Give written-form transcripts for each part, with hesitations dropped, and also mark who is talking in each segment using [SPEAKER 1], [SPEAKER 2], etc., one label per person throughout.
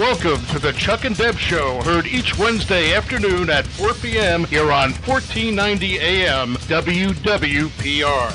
[SPEAKER 1] Welcome to the Chuck-n-Deb Show, heard each Wednesday afternoon at 4 p.m. here on 1490 AM WWPR.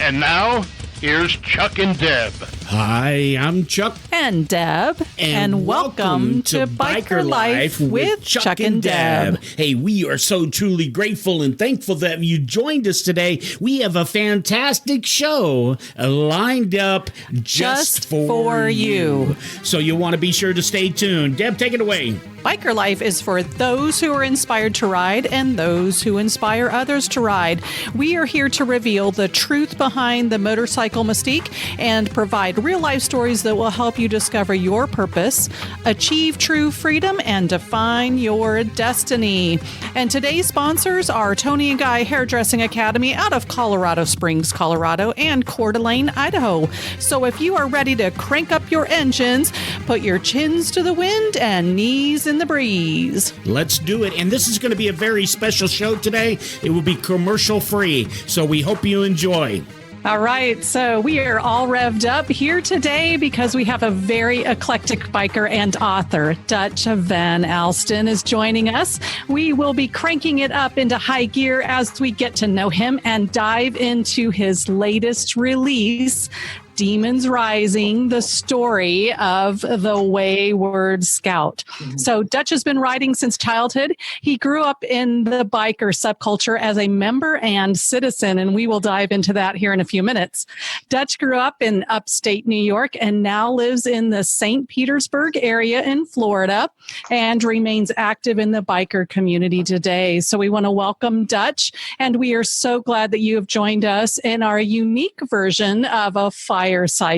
[SPEAKER 1] And now, here's Chuck and Deb.
[SPEAKER 2] Hi, I'm Chuck.
[SPEAKER 3] And Deb.
[SPEAKER 2] And welcome to Biker Life with Chuck and Deb. Hey, we are so truly grateful and thankful that you joined us today. We have a fantastic show lined up just for you. So you want to be sure to stay tuned. Deb, take it away.
[SPEAKER 3] Biker Life is for those who are inspired to ride and those who inspire others to ride. We are here to reveal the truth behind the motorcycle mystique and provide real-life stories that will help you discover your purpose, achieve true freedom, and define your destiny. And today's sponsors are Tony and Guy Hairdressing Academy out of Colorado Springs, Colorado, and Coeur d'Alene, Idaho. So if you are ready to crank up your engines, put your chins to the wind and knees in the breeze.
[SPEAKER 2] Let's do it. And this is going to be a very special show today. It will be commercial free. So we hope you enjoy.
[SPEAKER 3] All right, so we are all revved up here today because we have a very eclectic biker and author. Dutch Van Alstin is joining us. We will be cranking it up into high gear as we get to know him and dive into his latest release, Demons Rising, the story of the Wayward Scout. So Dutch has been riding since childhood. He grew up in the biker subculture as a member and citizen, and we will dive into that here in a few minutes. Dutch grew up in upstate New York and now lives in the St. Petersburg area in Florida and remains active in the biker community today. So we want to welcome Dutch, and we are so glad that you have joined us in our unique version of a fireside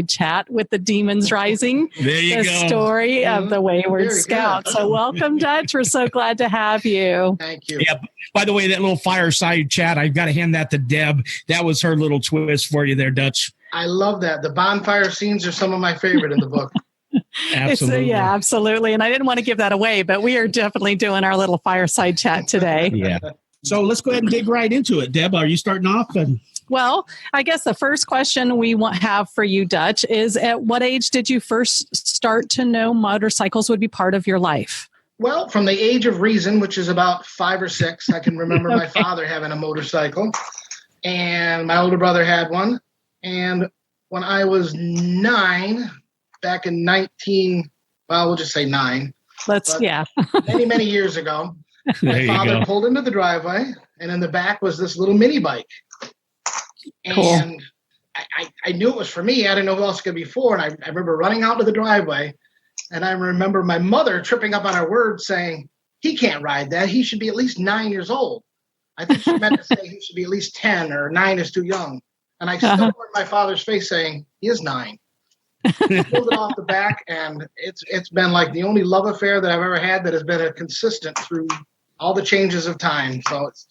[SPEAKER 3] chat with the Demons Rising, the story of the Wayward Scout. So welcome, Dutch. We're so glad to have you.
[SPEAKER 4] Thank you.
[SPEAKER 2] Yeah, by the way, that little fireside chat, I've got to hand that to Deb. That was her little twist for you there, Dutch.
[SPEAKER 4] I love that. The bonfire scenes are some of my favorite in the book.
[SPEAKER 2] Absolutely.
[SPEAKER 3] Yeah, absolutely. And I didn't want to give that away, but we are definitely doing our little fireside chat today.
[SPEAKER 2] Yeah. So let's go ahead and dig right into it. Deb, are you starting off?
[SPEAKER 3] Well, I guess the first question we have for you, Dutch, is at what age did you first start to know motorcycles would be part of your life?
[SPEAKER 4] Well, from the age of reason, which is about 5 or 6, I can remember my father having a motorcycle, and my older brother had one. And when I was 9, back in we'll just say 9. Many years ago, my father pulled into the driveway, and in the back was this little mini bike.
[SPEAKER 3] Cool.
[SPEAKER 4] And I knew it was for me. I didn't know who else it could be for. And I remember running out to the driveway, and I remember my mother tripping up on her words saying, "He can't ride that. He should be at least 9 years old." I think she meant to say he should be at least 10 or 9 is too young. And I still heard my father's face saying, "He is 9." He pulled it off the back, and it's been like the only love affair that I've ever had that has been a consistent through all the changes of time. So it's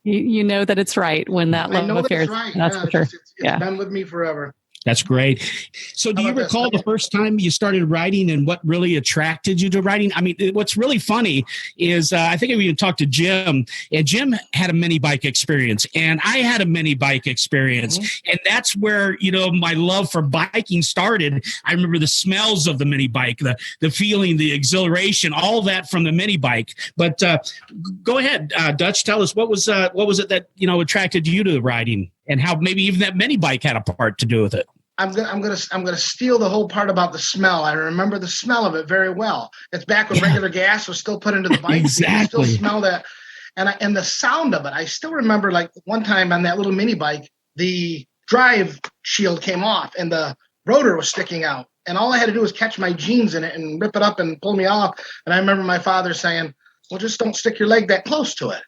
[SPEAKER 3] you know that it's right when that love affair.
[SPEAKER 4] Right.
[SPEAKER 3] That's for sure.
[SPEAKER 4] It's been with me forever.
[SPEAKER 2] That's great. So do you recall the first time you started riding and what really attracted you to riding? I mean, what's really funny is I think we even talked to Jim, and Jim had a mini bike experience, and I had a mini bike experience. Mm-hmm. And that's where, my love for biking started. I remember the smells of the mini bike, the feeling, the exhilaration, all that from the mini bike. But go ahead, Dutch, tell us what was it that, attracted you to riding? And how maybe even that mini bike had a part to do with it.
[SPEAKER 4] I'm gonna steal the whole part about the smell. I remember the smell of it very well. It's back when regular gas was still put into the bike.
[SPEAKER 2] Exactly.
[SPEAKER 4] You still smell that, and the sound of it. I still remember, like one time on that little mini bike, the drive shield came off and the rotor was sticking out, and all I had to do was catch my jeans in it and rip it up and pull me off. And I remember my father saying, "Well, just don't stick your leg that close to it."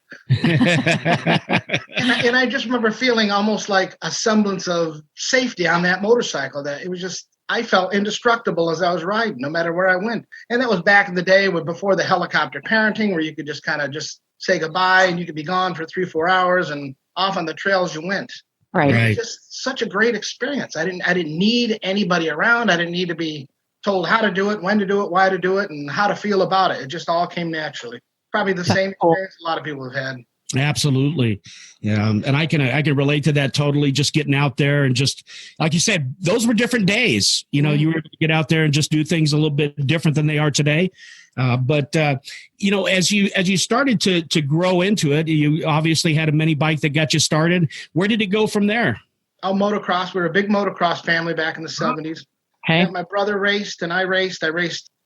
[SPEAKER 4] and I just remember feeling almost like a semblance of safety on that motorcycle, that it was just, I felt indestructible as I was riding, no matter where I went. And that was back in the day before the helicopter parenting, where you could just kind of just say goodbye and you could be gone for 3-4 hours and off on the trails you went.
[SPEAKER 3] Right.
[SPEAKER 4] It was just such a great experience. I didn't need anybody around. I didn't need to be told how to do it, when to do it, why to do it, and how to feel about it. It just all came naturally. Probably the same experience a lot of people have had.
[SPEAKER 2] Absolutely. Yeah. And I can relate to that totally. Just getting out there and just, like you said, those were different days. You were able to get out there and just do things a little bit different than they are today. But as you started to grow into it, you obviously had a mini bike that got you started. Where did it go from there?
[SPEAKER 4] Oh, motocross. We were a big motocross family back in the 70s.
[SPEAKER 3] Okay.
[SPEAKER 4] My brother raced and I raced.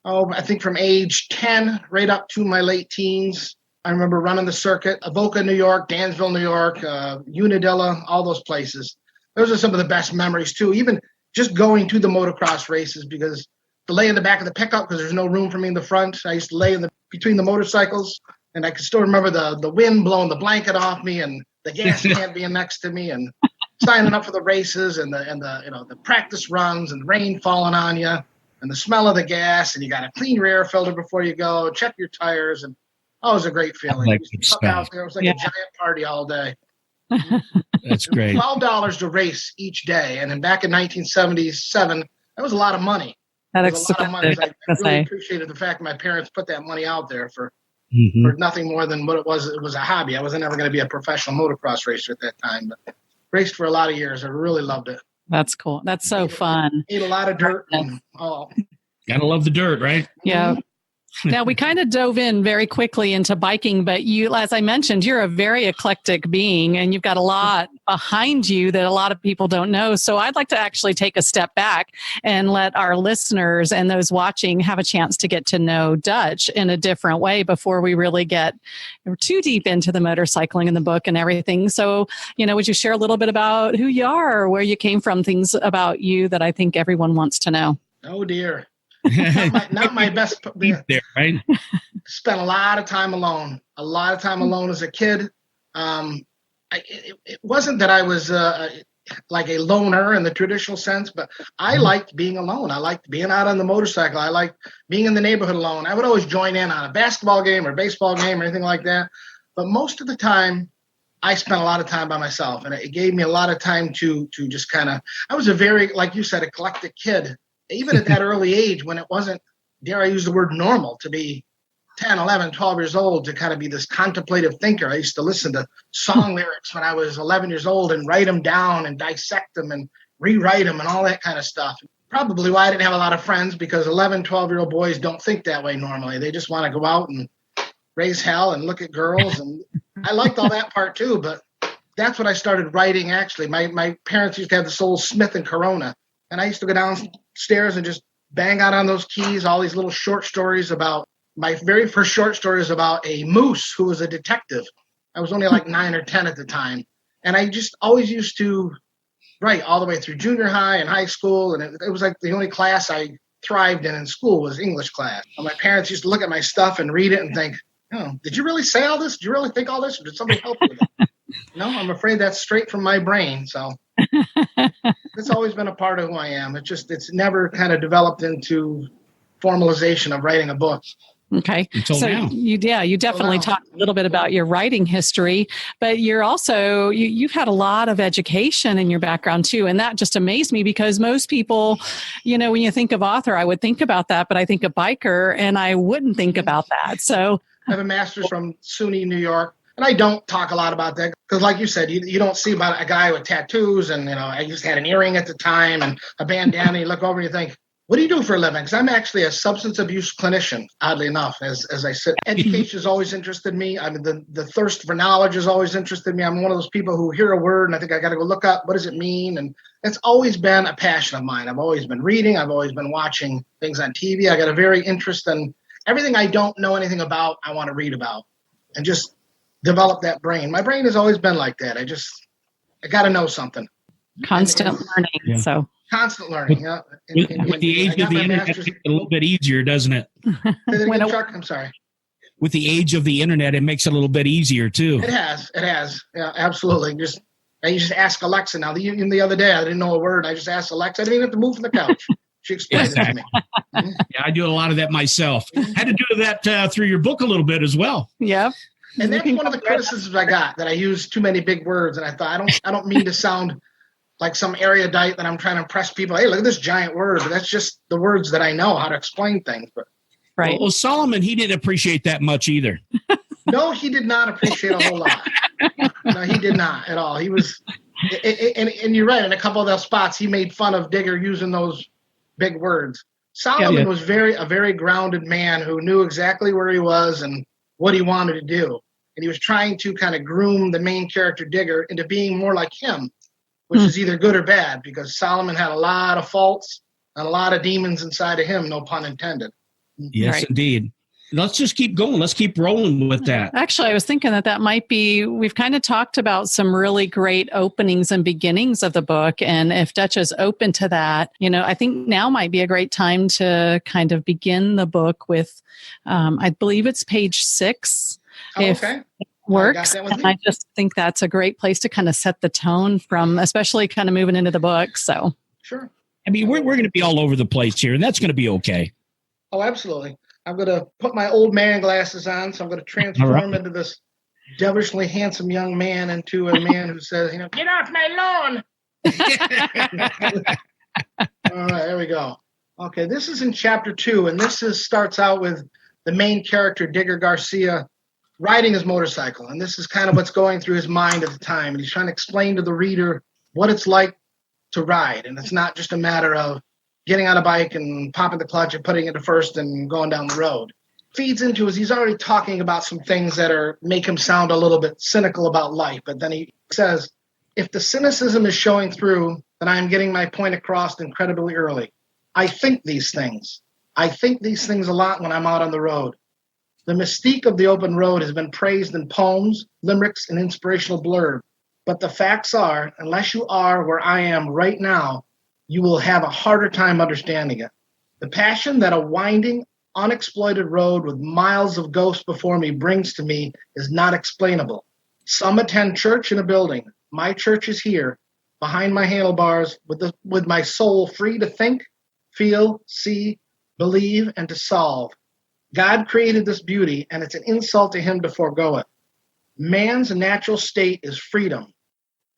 [SPEAKER 4] I think from age 10 right up to my late teens. I remember running the circuit, Avoca, New York, Dansville, New York, Unadilla, all those places. Those are some of the best memories, too. Even just going to the motocross races, because to lay in the back of the pickup because there's no room for me in the front. I used to lay between the motorcycles, and I can still remember the wind blowing the blanket off me and the gas can being next to me and signing up for the races and the practice runs and the rain falling on you and the smell of the gas, and you got to clean your air filter before you go, check your tires, and it was a great feeling.
[SPEAKER 2] Like
[SPEAKER 4] Out there, it was like a giant party all day.
[SPEAKER 2] That's great.
[SPEAKER 4] $12 to race each day, and then back in 1977, that was a lot of money.
[SPEAKER 3] That's
[SPEAKER 4] a lot of money. I really appreciated the fact that my parents put that money out there for nothing more than what it was. It was a hobby. I wasn't ever going to be a professional motocross racer at that time, but raced for a lot of years. I really loved it.
[SPEAKER 3] That's cool. That's so fun.
[SPEAKER 4] Ate a lot of dirt.
[SPEAKER 2] Gotta love the dirt, right?
[SPEAKER 3] Yeah. Now, we kind of dove in very quickly into biking, but you, as I mentioned, you're a very eclectic being and you've got a lot behind you that a lot of people don't know. So I'd like to actually take a step back and let our listeners and those watching have a chance to get to know Dutch in a different way before we really get too deep into the motorcycling in the book and everything. So, would you share a little bit about who you are or where you came from, things about you that I think everyone wants to know?
[SPEAKER 4] Oh, dear. Not my best.
[SPEAKER 2] There, right?
[SPEAKER 4] Spent a lot of time alone. As a kid. It wasn't that I was like a loner in the traditional sense, but I liked being alone. I liked being out on the motorcycle. I liked being in the neighborhood alone. I would always join in on a basketball game or baseball game or anything like that. But most of the time, I spent a lot of time by myself, and it gave me a lot of time to just kind of. I was a very, like you said, eclectic kid. Even at that early age when it wasn't, dare I use the word normal, to be 10, 11, 12 years old, to kind of be this contemplative thinker. I used to listen to song lyrics when I was 11 years old and write them down and dissect them and rewrite them and all that kind of stuff. Probably why I didn't have a lot of friends, because 11, 12-year-old boys don't think that way normally. They just want to go out and raise hell and look at girls. And I liked all that part too, but that's when I started writing, actually. My parents used to have this old Smith and Corona. And I used to go downstairs and just bang out on those keys, all these little short stories about, my very first short story was about a moose who was a detective. I was only like 9 or 10 at the time. And I just always used to write all the way through junior high and high school. And it was like the only class I thrived in school was English class. And my parents used to look at my stuff and read it and think, did you really say all this? Did you really think all this? Or did somebody help you with it? No, I'm afraid that's straight from my brain. So it's always been a part of who I am. It's never kind of developed into formalization of writing a book.
[SPEAKER 3] Okay. So you definitely talked a little bit about your writing history, but you're also, you've had a lot of education in your background too. And that just amazed me, because most people, when you think of author, I would think about that, but I think of biker and I wouldn't think about that. So
[SPEAKER 4] I have a master's from SUNY, New York. And I don't talk a lot about that because, like you said, you don't see about a guy with tattoos. And, I just had an earring at the time and a bandana. You look over and you think, what do you do for a living? Because I'm actually a substance abuse clinician, oddly enough, as I said. Education has always interested me. I mean, the thirst for knowledge has always interested me. I'm one of those people who hear a word and I think I got to go look up, what does it mean? And it's always been a passion of mine. I've always been reading. I've always been watching things on TV. I got a very interest in everything I don't know anything about, I want to read about. And just develop that brain. My brain has always been like that. I got to know something.
[SPEAKER 3] Constant learning. Yeah. So
[SPEAKER 4] constant learning.
[SPEAKER 2] With the age of the internet, it's a little bit easier, doesn't it?
[SPEAKER 4] Chuck, I'm sorry.
[SPEAKER 2] With the age of the internet, it makes it a little bit easier too.
[SPEAKER 4] It has. Yeah, absolutely. I just ask Alexa now. Even the other day, I didn't know a word. I just asked Alexa. I didn't even have to move from the couch. She explained it to me.
[SPEAKER 2] Yeah, I do a lot of that myself. Had to do that through your book a little bit as well.
[SPEAKER 3] Yeah.
[SPEAKER 4] And that's one of the criticisms I got, that I use too many big words. And I thought, I don't mean to sound like some erudite that I'm trying to impress people. Hey, look at this giant word. But that's just the words that I know how to explain things. But
[SPEAKER 3] right.
[SPEAKER 2] Well, Solomon, he didn't appreciate that much either.
[SPEAKER 4] No, he did not appreciate a whole lot. No, he did not at all. He was, and you're right. In a couple of those spots, he made fun of Digger using those big words. Solomon was a very grounded man who knew exactly where he was and what he wanted to do. And he was trying to kind of groom the main character Digger into being more like him, which is either good or bad, because Solomon had a lot of faults and a lot of demons inside of him, no pun intended.
[SPEAKER 2] Yes, right. Indeed. Let's just keep going. Let's keep rolling with that.
[SPEAKER 3] Actually, I was thinking that might be, we've kind of talked about some really great openings and beginnings of the book. And if Dutch is open to that, I think now might be a great time to kind of begin the book with, I believe it's page 6.
[SPEAKER 4] Okay.
[SPEAKER 3] Works. I just think that's a great place to kind of set the tone from, especially kind of moving into the book. So
[SPEAKER 4] sure.
[SPEAKER 2] I mean, we're going to be all over the place here, and that's going to be okay.
[SPEAKER 4] Oh, absolutely. I'm going to put my old man glasses on, so I'm going to transform into this devilishly handsome young man into a man who says, get off my lawn. All right, there we go. Okay, this is in chapter 2, and starts out with the main character, Digger Garcia, riding his motorcycle. And this is kind of what's going through his mind at the time. And he's trying to explain to the reader what it's like to ride. And it's not just a matter of getting on a bike and popping the clutch and putting it to first and going down the road. Feeds into is he's already talking about some things that make him sound a little bit cynical about life. But then he says, if the cynicism is showing through, then I am getting my point across incredibly early. I think these things. I think these things a lot when I'm out on the road. The mystique of the open road has been praised in poems, limericks, and inspirational blurb. But the facts are, unless you are where I am right now, you will have a harder time understanding it. The passion that a winding, unexploited road with miles of ghosts before me brings to me is not explainable. Some attend church in a building. My church is here, behind my handlebars, with my soul free to think, feel, see, believe, and to solve. God created this beauty, and it's an insult to him to forego it. Man's natural state is freedom.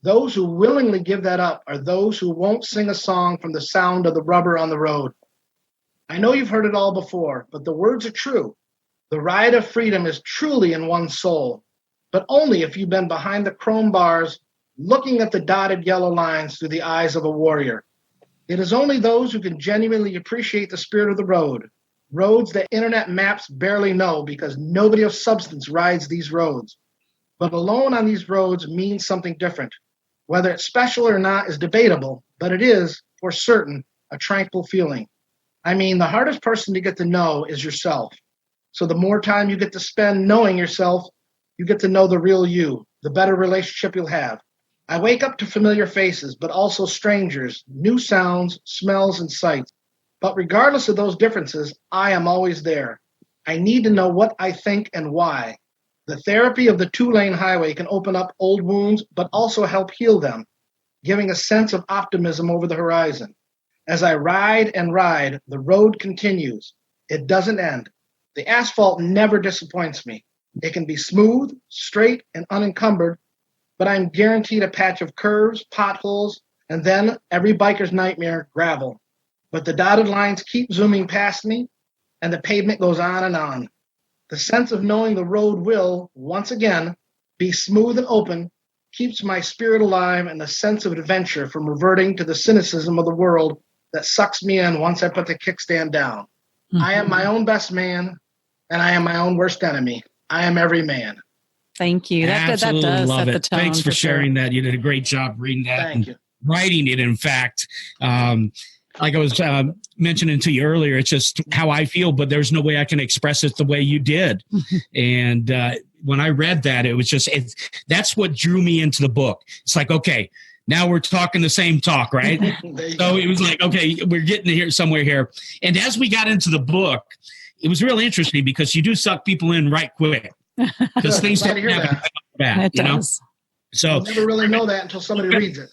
[SPEAKER 4] Those who willingly give that up are those who won't sing a song from the sound of the rubber on the road. I know you've heard it all before, but the words are true. The ride of freedom is truly in one's soul, but only if you've been behind the chrome bars, looking at the dotted yellow lines through the eyes of a warrior. It is only those who can genuinely appreciate the spirit of the road, roads that internet maps barely know because nobody of substance rides these roads. But alone on these roads means something different. Whether it's special or not is debatable, but it is, for certain, a tranquil feeling. I mean, the hardest person to get to know is yourself. So the more time you get to spend knowing yourself, you get to know the real you, the better relationship you'll have. I wake up to familiar faces, but also strangers, new sounds, smells, and sights. But regardless of those differences, I am always there. I need to know what I think and why. The therapy of the 2-lane highway can open up old wounds, but also help heal them, giving a sense of optimism over the horizon. As I ride and ride, the road continues. It doesn't end. The asphalt never disappoints me. It can be smooth, straight, and unencumbered, but I'm guaranteed a patch of curves, potholes, and then every biker's nightmare, gravel. But the dotted lines keep zooming past me, and the pavement goes on and on. The sense of knowing the road will, once again, be smooth and open keeps my spirit alive and the sense of adventure from reverting to the cynicism of the world that sucks me in once I put the kickstand down. Mm-hmm. I am my own best man, and I am my own worst enemy. I am every man.
[SPEAKER 3] Thank you. That does
[SPEAKER 2] love
[SPEAKER 3] set
[SPEAKER 2] it.
[SPEAKER 3] the tone.
[SPEAKER 2] Thanks for sharing that. You did a great job reading that.
[SPEAKER 4] Thank you.
[SPEAKER 2] Writing it, in fact. Like I was mentioning to you earlier, it's just how I feel, but there's no way I can express it the way you did. And when I read that, it was just, that's what drew me into the book. It's like, okay, now we're talking the same talk, right? So it was like, okay, we're getting here somewhere here. And as we got into the book, it was real interesting because you do suck people in right quick. Because things don't happen bad, you know? So
[SPEAKER 4] you never really know that until somebody reads it.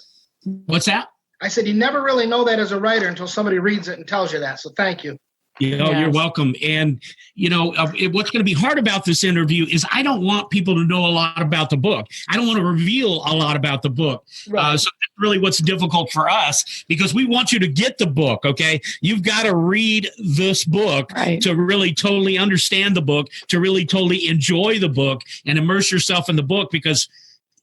[SPEAKER 2] What's that?
[SPEAKER 4] I said, you never really know that as a writer until somebody reads it and tells you that. So thank you.
[SPEAKER 2] You're welcome. And, what's going to be hard about this interview is I don't want people to know a lot about the book. I don't want to reveal a lot about the book.
[SPEAKER 4] Right.
[SPEAKER 2] So that's really what's difficult for us, because we want you to get the book, okay? You've got to read this book to really totally understand the book, to really totally enjoy the book and immerse yourself in the book, because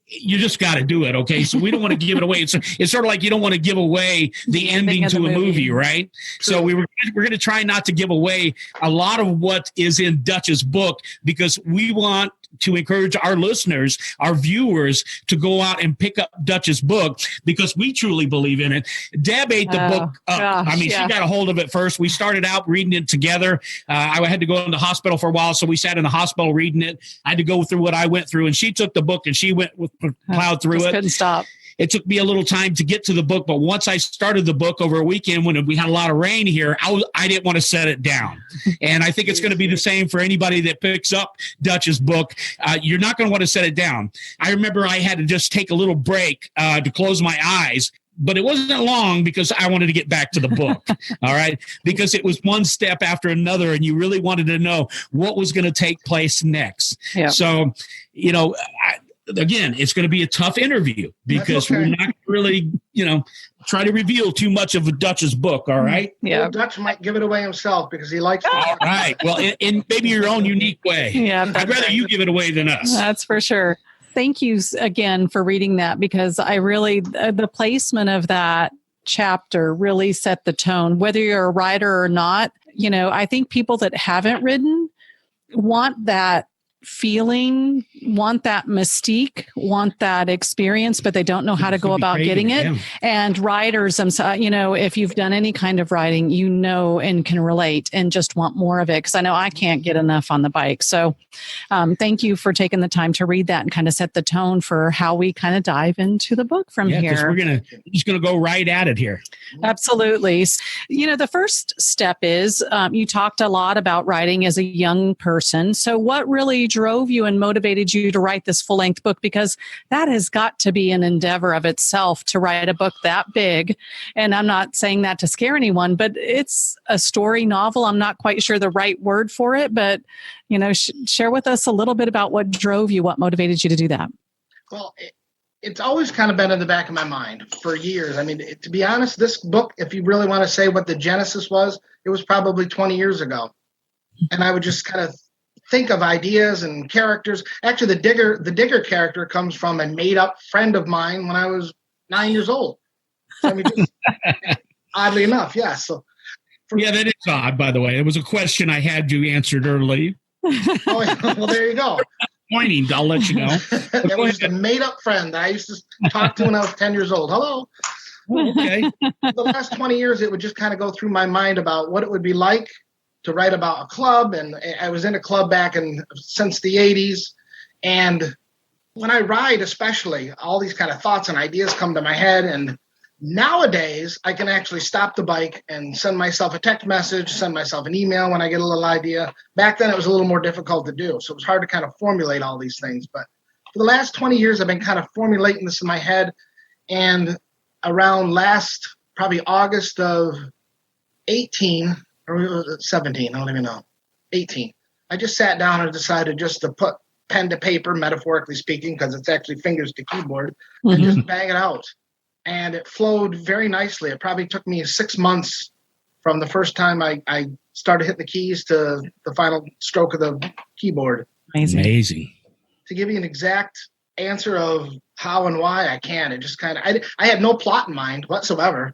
[SPEAKER 2] you just got to do it, okay? So we don't want to give it away. It's sort of like you don't want to give away the ending to a movie, right? So we're going to try not to give away a lot of what is in Dutch's book, because we want to encourage our listeners, our viewers, to go out and pick up Dutch's book, because we truly believe in it. Deb ate the book up. She got a hold of it first. We started out reading it together. I had to go into hospital for a while, so we sat in the hospital reading it. I had to go through what I went through, and she took the book and she plowed through it.
[SPEAKER 3] Couldn't stop.
[SPEAKER 2] It took me a little time to get to the book, but once I started the book over a weekend when we had a lot of rain here, I didn't want to set it down. And I think it's going to be the same for anybody that picks up Dutch's book. You're not going to want to set it down. I remember I had to just take a little break to close my eyes, but it wasn't long, because I wanted to get back to the book. All right. Because it was one step after another, and you really wanted to know what was going to take place next. Yeah. So, again, it's going to be a tough interview, because we're not really, try to reveal too much of Dutch's book. All right.
[SPEAKER 4] Yeah. Well, Dutch might give it away himself because he likes it.
[SPEAKER 2] All right. Well, in maybe your own unique way.
[SPEAKER 3] Yeah.
[SPEAKER 2] I'd rather you give it away than us.
[SPEAKER 3] That's for sure. Thank you again for reading that, because I really, the placement of that chapter really set the tone, whether you're a writer or not. I think people that haven't written want that feeling, want that mystique, want that experience, but they don't know how to go about getting it. Yeah. And writers themselves, if you've done any kind of writing, and can relate and just want more of it. Because I know I can't get enough on the bike. So thank you for taking the time to read that and kind of set the tone for how we kind of dive into the book from here.
[SPEAKER 2] We're just going to go right at it here.
[SPEAKER 3] Absolutely. The first step is you talked a lot about writing as a young person. So what really drove you and motivated you to write this full-length book? Because that has got to be an endeavor of itself to write a book that big. And I'm not saying that to scare anyone, but it's a story novel. I'm not quite sure the right word for it, but share with us a little bit about what drove you, what motivated you to do that.
[SPEAKER 4] Well, it's always kind of been in the back of my mind for years. I mean, to be honest, this book, if you really want to say what the genesis was, it was probably 20 years ago. And I would just kind of think of ideas and characters. Actually, the digger character comes from a made-up friend of mine when I was 9 years old. I mean, oddly enough, yeah. So,
[SPEAKER 2] that is odd, by the way. It was a question I had you answered early.
[SPEAKER 4] Well, there you go.
[SPEAKER 2] Pointing, I'll let you know.
[SPEAKER 4] That was a made-up friend that I used to talk to when I was 10 years old. Hello.
[SPEAKER 2] Okay.
[SPEAKER 4] The last 20 years, it would just kind of go through my mind about what it would be like to write about a club. And I was in a club since the 80s. And when I ride, especially, all these kind of thoughts and ideas come to my head. And nowadays, I can actually stop the bike and send myself a text message, send myself an email when I get a little idea. Back then, it was a little more difficult to do. So it was hard to kind of formulate all these things. But for the last 20 years, I've been kind of formulating this in my head. And around probably August of 18, or 17, I don't even know, 18. I just sat down and decided just to put pen to paper, metaphorically speaking, because it's actually fingers to keyboard, and just bang it out. And it flowed very nicely. It probably took me 6 months from the first time I started hitting the keys to the final stroke of the keyboard.
[SPEAKER 2] Amazing.
[SPEAKER 4] To give you an exact answer of how and why, I can't. It just kind of, I had no plot in mind whatsoever.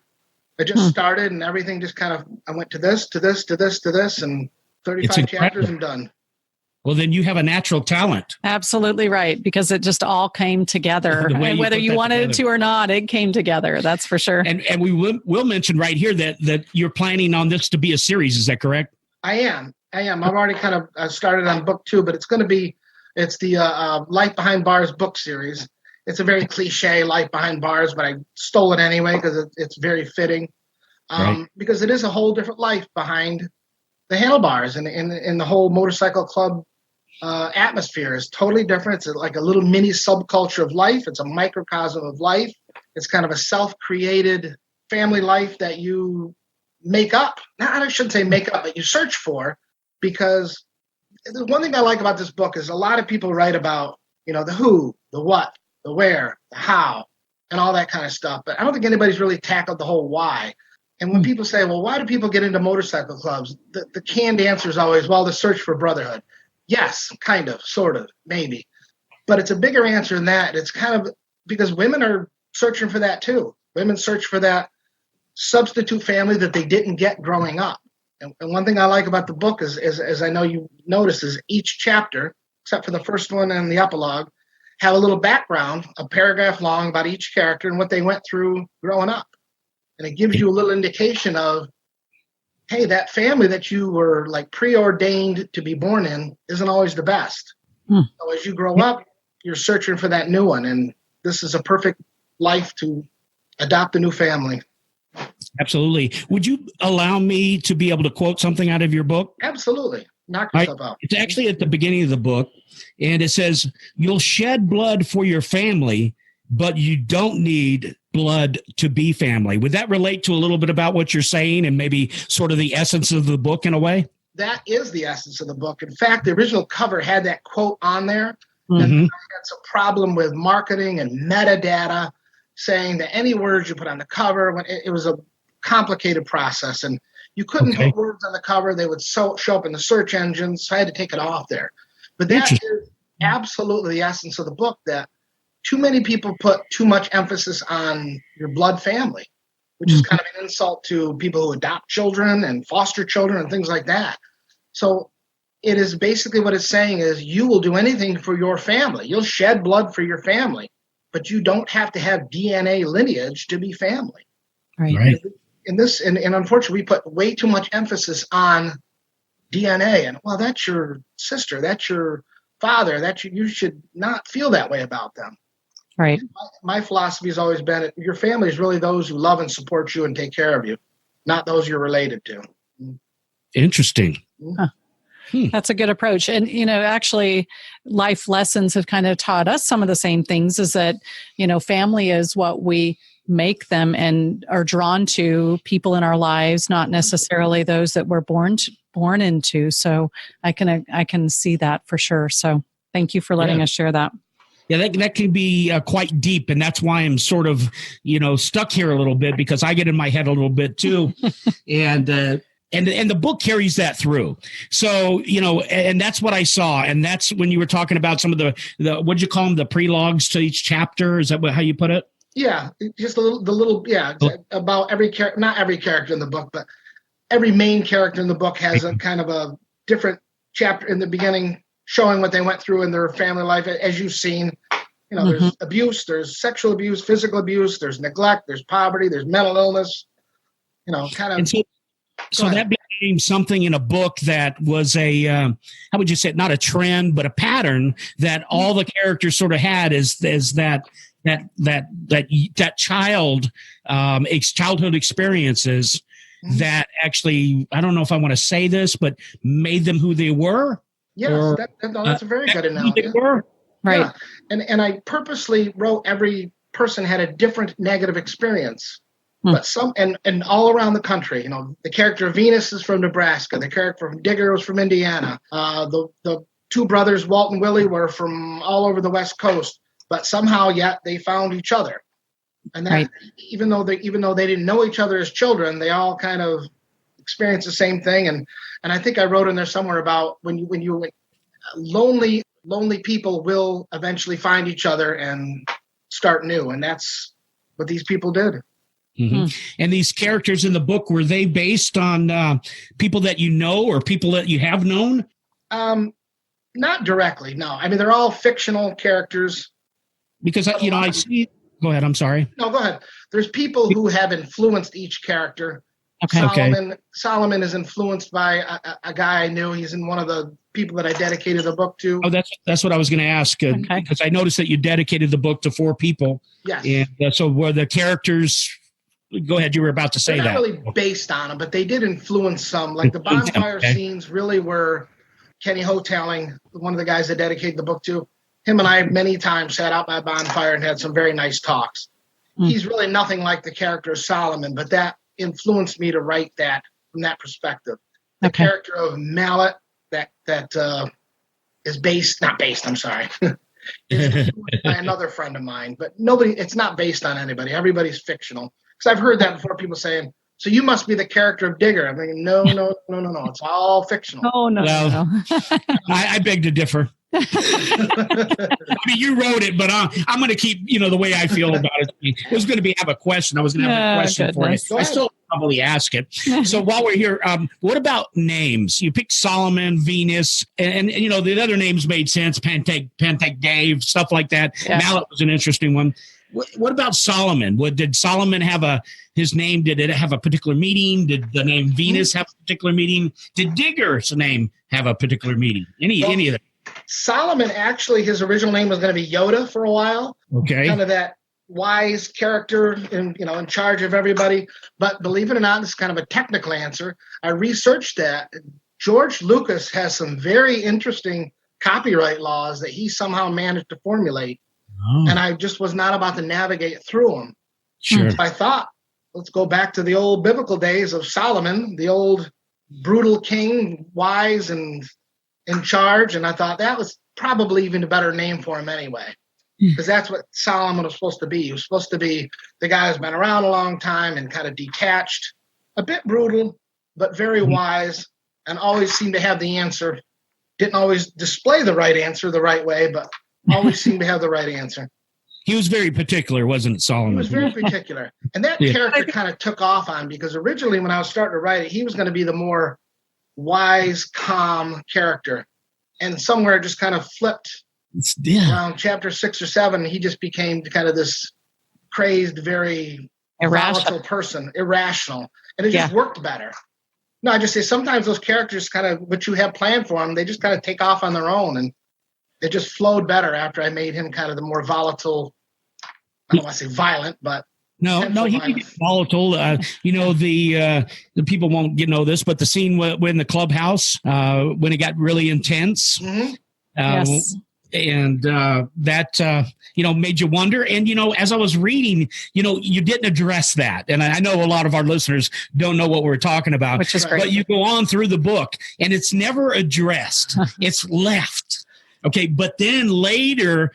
[SPEAKER 4] It just started, and everything just kind of, I went to this, to this, to this, to this, and 35 chapters and done.
[SPEAKER 2] Well, then you have a natural talent.
[SPEAKER 3] Absolutely right, because it just all came together. And whether you wanted it to or not, it came together. That's for sure.
[SPEAKER 2] And we will mention right here that you're planning on this to be a series. Is that correct?
[SPEAKER 4] I am. I've already kind of started on book 2, but it's the Life Behind Bars book series. It's a very cliche life behind bars, but I stole it anyway because it's very fitting. Because it is a whole different life behind the handlebars, and in the whole motorcycle club atmosphere is totally different. It's like a little mini subculture of life. It's a microcosm of life. It's kind of a self-created family life that you make up. Now, I shouldn't say make up, but you search for, because the one thing I like about this book is a lot of people write about, the who, the what, the where, the how, and all that kind of stuff. But I don't think anybody's really tackled the whole why. And when people say, well, why do people get into motorcycle clubs? The canned answer is always, well, the search for brotherhood. Yes, kind of, sort of, maybe. But it's a bigger answer than that. It's kind of because women are searching for that too. Women search for that substitute family that they didn't get growing up. And one thing I like about the book is, as I know you notice, is each chapter, except for the first one and the epilogue, have a little background, a paragraph long about each character and what they went through growing up. And it gives you a little indication of, hey, that family that you were like preordained to be born in isn't always the best. So as you grow up, you're searching for that new one. And this is a perfect life to adopt a new family.
[SPEAKER 2] Absolutely. Would you allow me to be able to quote something out of your book?
[SPEAKER 4] Absolutely. Knock yourself out.
[SPEAKER 2] It's actually at the beginning of the book, and it says, you'll shed blood for your family, but you don't need blood to be family. Would that relate to a little bit about what you're saying and maybe sort of the essence of the book in a way?
[SPEAKER 4] That is the essence of the book. In fact, the original cover had that quote on there.
[SPEAKER 2] Mm-hmm.
[SPEAKER 4] And that's a problem with marketing and metadata, saying that any words you put on the cover, when it was a complicated process, and you couldn't put words on the cover. They would show up in the search engines, so I had to take it off there. But that is absolutely the essence of the book, that too many people put too much emphasis on your blood family, which is kind of an insult to people who adopt children and foster children and things like that. So it is basically what it's saying is you will do anything for your family. You'll shed blood for your family, but you don't have to have DNA lineage to be family.
[SPEAKER 2] Right.
[SPEAKER 4] In this, and unfortunately, we put way too much emphasis on DNA. And, well, that's your sister, that's your father, you should not feel that way about them.
[SPEAKER 3] Right.
[SPEAKER 4] My philosophy has always been your family is really those who love and support you and take care of you, not those you're related to.
[SPEAKER 2] Interesting.
[SPEAKER 3] Huh. That's a good approach. And, actually life lessons have kind of taught us some of the same things, is that, family is what we make them and are drawn to people in our lives, not necessarily those that we're born into. So I can see that for sure. So thank you for letting us share that.
[SPEAKER 2] Yeah, that can be quite deep, and that's why I'm sort of, stuck here a little bit, because I get in my head a little bit too, and the book carries that through. So, and that's what I saw, and that's when you were talking about some of the what'd you call them, the prelogs to each chapter? Is that how you put it?
[SPEAKER 4] Yeah, just about every character, not every character in the book, but every main character in the book has a kind of a different chapter in the beginning, showing what they went through in their family life. As you've seen, there's abuse, there's sexual abuse, physical abuse, there's neglect, there's poverty, there's mental illness, kind of.
[SPEAKER 2] And so that became something in a book that was how would you say it? Not a trend, but a pattern that all the characters sort of had is that childhood experiences that actually, I don't know if I want to say this, but made them who they were.
[SPEAKER 4] Yes, that's a very good analogy.
[SPEAKER 3] Right.
[SPEAKER 4] Yeah. And I purposely wrote every person had a different negative experience, but some and all around the country. The character of Venus is from Nebraska. The character from Digger was from Indiana. The two brothers, Walt and Willie, were from all over the West Coast, but somehow yet they found each other. And that, even though they didn't know each other as children, they all kind of experienced the same thing. And I think I wrote in there somewhere about when you lonely people will eventually find each other and start new, and that's what these people did.
[SPEAKER 2] Mm-hmm. And these characters in the book, were they based on people that you know or people that you have known?
[SPEAKER 4] Not directly, no. I mean, they're all fictional characters. Because
[SPEAKER 2] I see. Go ahead. I'm sorry.
[SPEAKER 4] No, go ahead. There's people who have influenced each character. Solomon is influenced by a guy I knew. He's in one of the people that I dedicated the book to.
[SPEAKER 2] Oh, that's what I was going to ask, because I noticed that you dedicated the book to 4 people.
[SPEAKER 4] Yes.
[SPEAKER 2] And so were the characters? Go ahead. You were about to say
[SPEAKER 4] They're
[SPEAKER 2] that.
[SPEAKER 4] Not really based on them, but they did influence some. Like the bonfire scenes really were Kenny Hoteling, one of the guys I dedicated the book to. Him and I many times sat out by a bonfire and had some very nice talks. He's really nothing like the character of Solomon, but that influenced me to write that from that perspective. The character of Mallet that is I'm sorry, is by another friend of mine, but it's not based on anybody. Everybody's fictional. Because I've heard that before, people saying, so you must be the character of Digger. I'm thinking, no. It's all fictional.
[SPEAKER 3] Oh, no.
[SPEAKER 2] I beg to differ. I mean, you wrote it, but I'm going to keep, the way I feel about it. It was going to have a question. I was going to have a question for you. I still probably ask it. So while we're here, what about names? You picked Solomon, Venus, and the other names made sense. Pantech Dave, stuff like that. Yeah. Mallet was an interesting one. What about Solomon? Did Solomon have his name? Did it have a particular meaning? Did the name Venus have a particular meaning? Did Digger's name have a particular meaning? Any of that?
[SPEAKER 4] Solomon, actually, his original name was going to be Yoda for a while.
[SPEAKER 2] Okay.
[SPEAKER 4] Kind of that wise character in charge of everybody. But believe it or not, this is kind of a technical answer. I researched that. George Lucas has some very interesting copyright laws that he somehow managed to formulate. Oh. And I just was not about to navigate through them.
[SPEAKER 2] Sure.
[SPEAKER 4] So I thought, let's go back to the old biblical days of Solomon, the old brutal king, wise and in charge. And I thought that was probably even a better name for him anyway, because that's what Solomon was supposed to be. He was supposed to be the guy who's been around a long time and kind of detached, a bit brutal, but very wise, and always seemed to have the answer. Didn't always display the right answer the right way, but always seemed to have the right answer.
[SPEAKER 2] He was very particular, wasn't it, Solomon?
[SPEAKER 4] He was very particular. And that character kind of took off on, because originally when I was starting to write it, he was going to be the more wise, calm character. And somewhere it just kind of flipped around chapter 6 or 7. He just became kind of this crazed, very volatile person, irrational. And it just worked better. No, I just say sometimes those characters kind of, what you have planned for them, they just kind of take off on their own. And it just flowed better after I made him kind of the more volatile. I don't want to say violent, but
[SPEAKER 2] no, he can get volatile. The people won't know this, but the scene when the clubhouse, when it got really intense,
[SPEAKER 3] yes.
[SPEAKER 2] And that made you wonder. And as I was reading, you didn't address that, and I know a lot of our listeners don't know what we're talking about,
[SPEAKER 3] which is great.
[SPEAKER 2] But you go on through the book, and it's never addressed. It's left. Okay, but then later,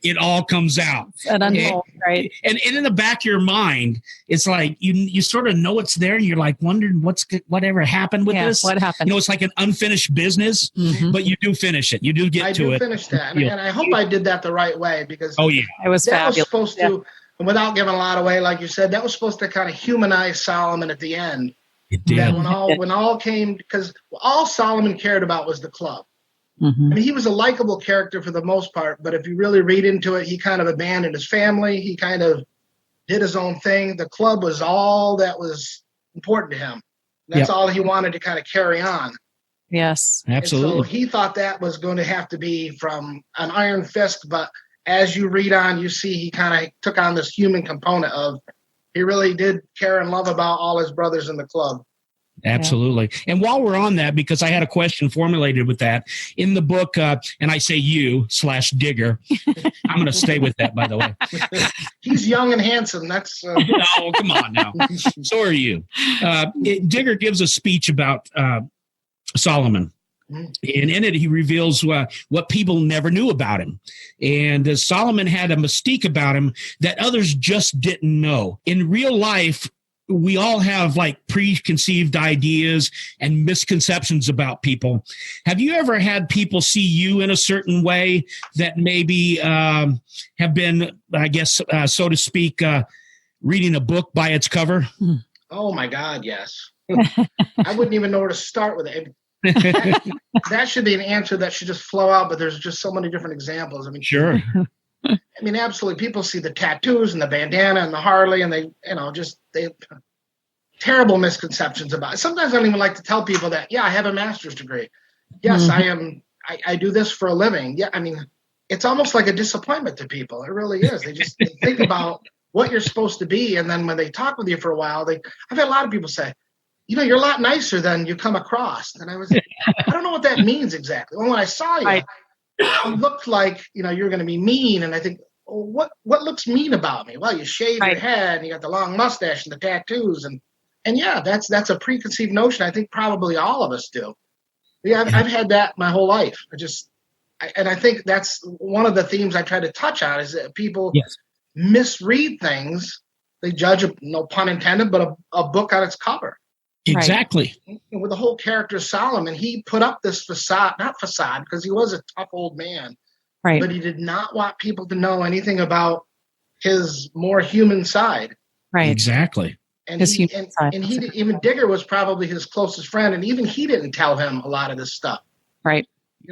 [SPEAKER 2] it all comes out.
[SPEAKER 3] And unfolds, right?
[SPEAKER 2] And in the back of your mind, it's like you sort of know it's there, and you're like wondering whatever happened with this.
[SPEAKER 3] What happened?
[SPEAKER 2] It's like an unfinished business, but you do finish it. You do get to it.
[SPEAKER 4] I do finish that, and I hope I did that the right way, because
[SPEAKER 3] it was
[SPEAKER 4] that
[SPEAKER 3] fabulous.
[SPEAKER 4] Was supposed to, without giving a lot away, like you said, that was supposed to kind of humanize Solomon at the end.
[SPEAKER 2] It did.
[SPEAKER 4] That when all came, because all Solomon cared about was the club.
[SPEAKER 3] Mm-hmm.
[SPEAKER 4] I mean, he was a likable character for the most part, but if you really read into it, he kind of abandoned his family. He kind of did his own thing. The club was all that was important to him. That's all he wanted to kind of carry on.
[SPEAKER 3] Yes,
[SPEAKER 2] absolutely.
[SPEAKER 4] And so he thought that was going to have to be from an iron fist, but as you read on, you see he kind of took on this human component of he really did care and love about all his brothers in the club.
[SPEAKER 2] Absolutely. And while we're on that, because I had a question formulated with that in the book, and I say you/Digger. I'm going to stay with that, by the way.
[SPEAKER 4] He's young and handsome. That's
[SPEAKER 2] no, come on now. So are you. Digger gives a speech about Solomon. And in it, he reveals what people never knew about him. And Solomon had a mystique about him that others just didn't know. In real life, we all have like preconceived ideas and misconceptions about people. Have you ever had people see you in a certain way that maybe have been, I guess, so to speak, reading a book by its cover?
[SPEAKER 4] Oh my God, yes. I wouldn't even know where to start with it. That should be an answer that should just flow out, but there's just so many different examples. I mean,
[SPEAKER 2] sure.
[SPEAKER 4] I mean, absolutely. People see the tattoos and the bandana and the Harley, and they terrible misconceptions about it. Sometimes I don't even like to tell people that, I have a master's degree. Yes, I do this for a living. Yeah, I mean, it's almost like a disappointment to people. It really is. They think about what you're supposed to be, and then when they talk with you for a while, I've had a lot of people say, you're a lot nicer than you come across. And I don't know what that means exactly. Well, when I saw you, it looked like, you're going to be mean. And I think, what looks mean about me? Well, you shave your head and you got the long mustache and the tattoos and yeah, that's a preconceived notion. I think probably all of us do. Yeah, I've had that my whole life. I think that's one of the themes I try to touch on is that people misread things. They judge, no pun intended, but a book on its cover.
[SPEAKER 2] Exactly.
[SPEAKER 4] And with the whole character Solomon, he put up this not facade, because he was a tough old man. Right. But he did not want people to know anything about his more human side.
[SPEAKER 3] Right.
[SPEAKER 2] Exactly.
[SPEAKER 4] And even Digger was probably his closest friend, and even he didn't tell him a lot of this stuff.
[SPEAKER 3] Right.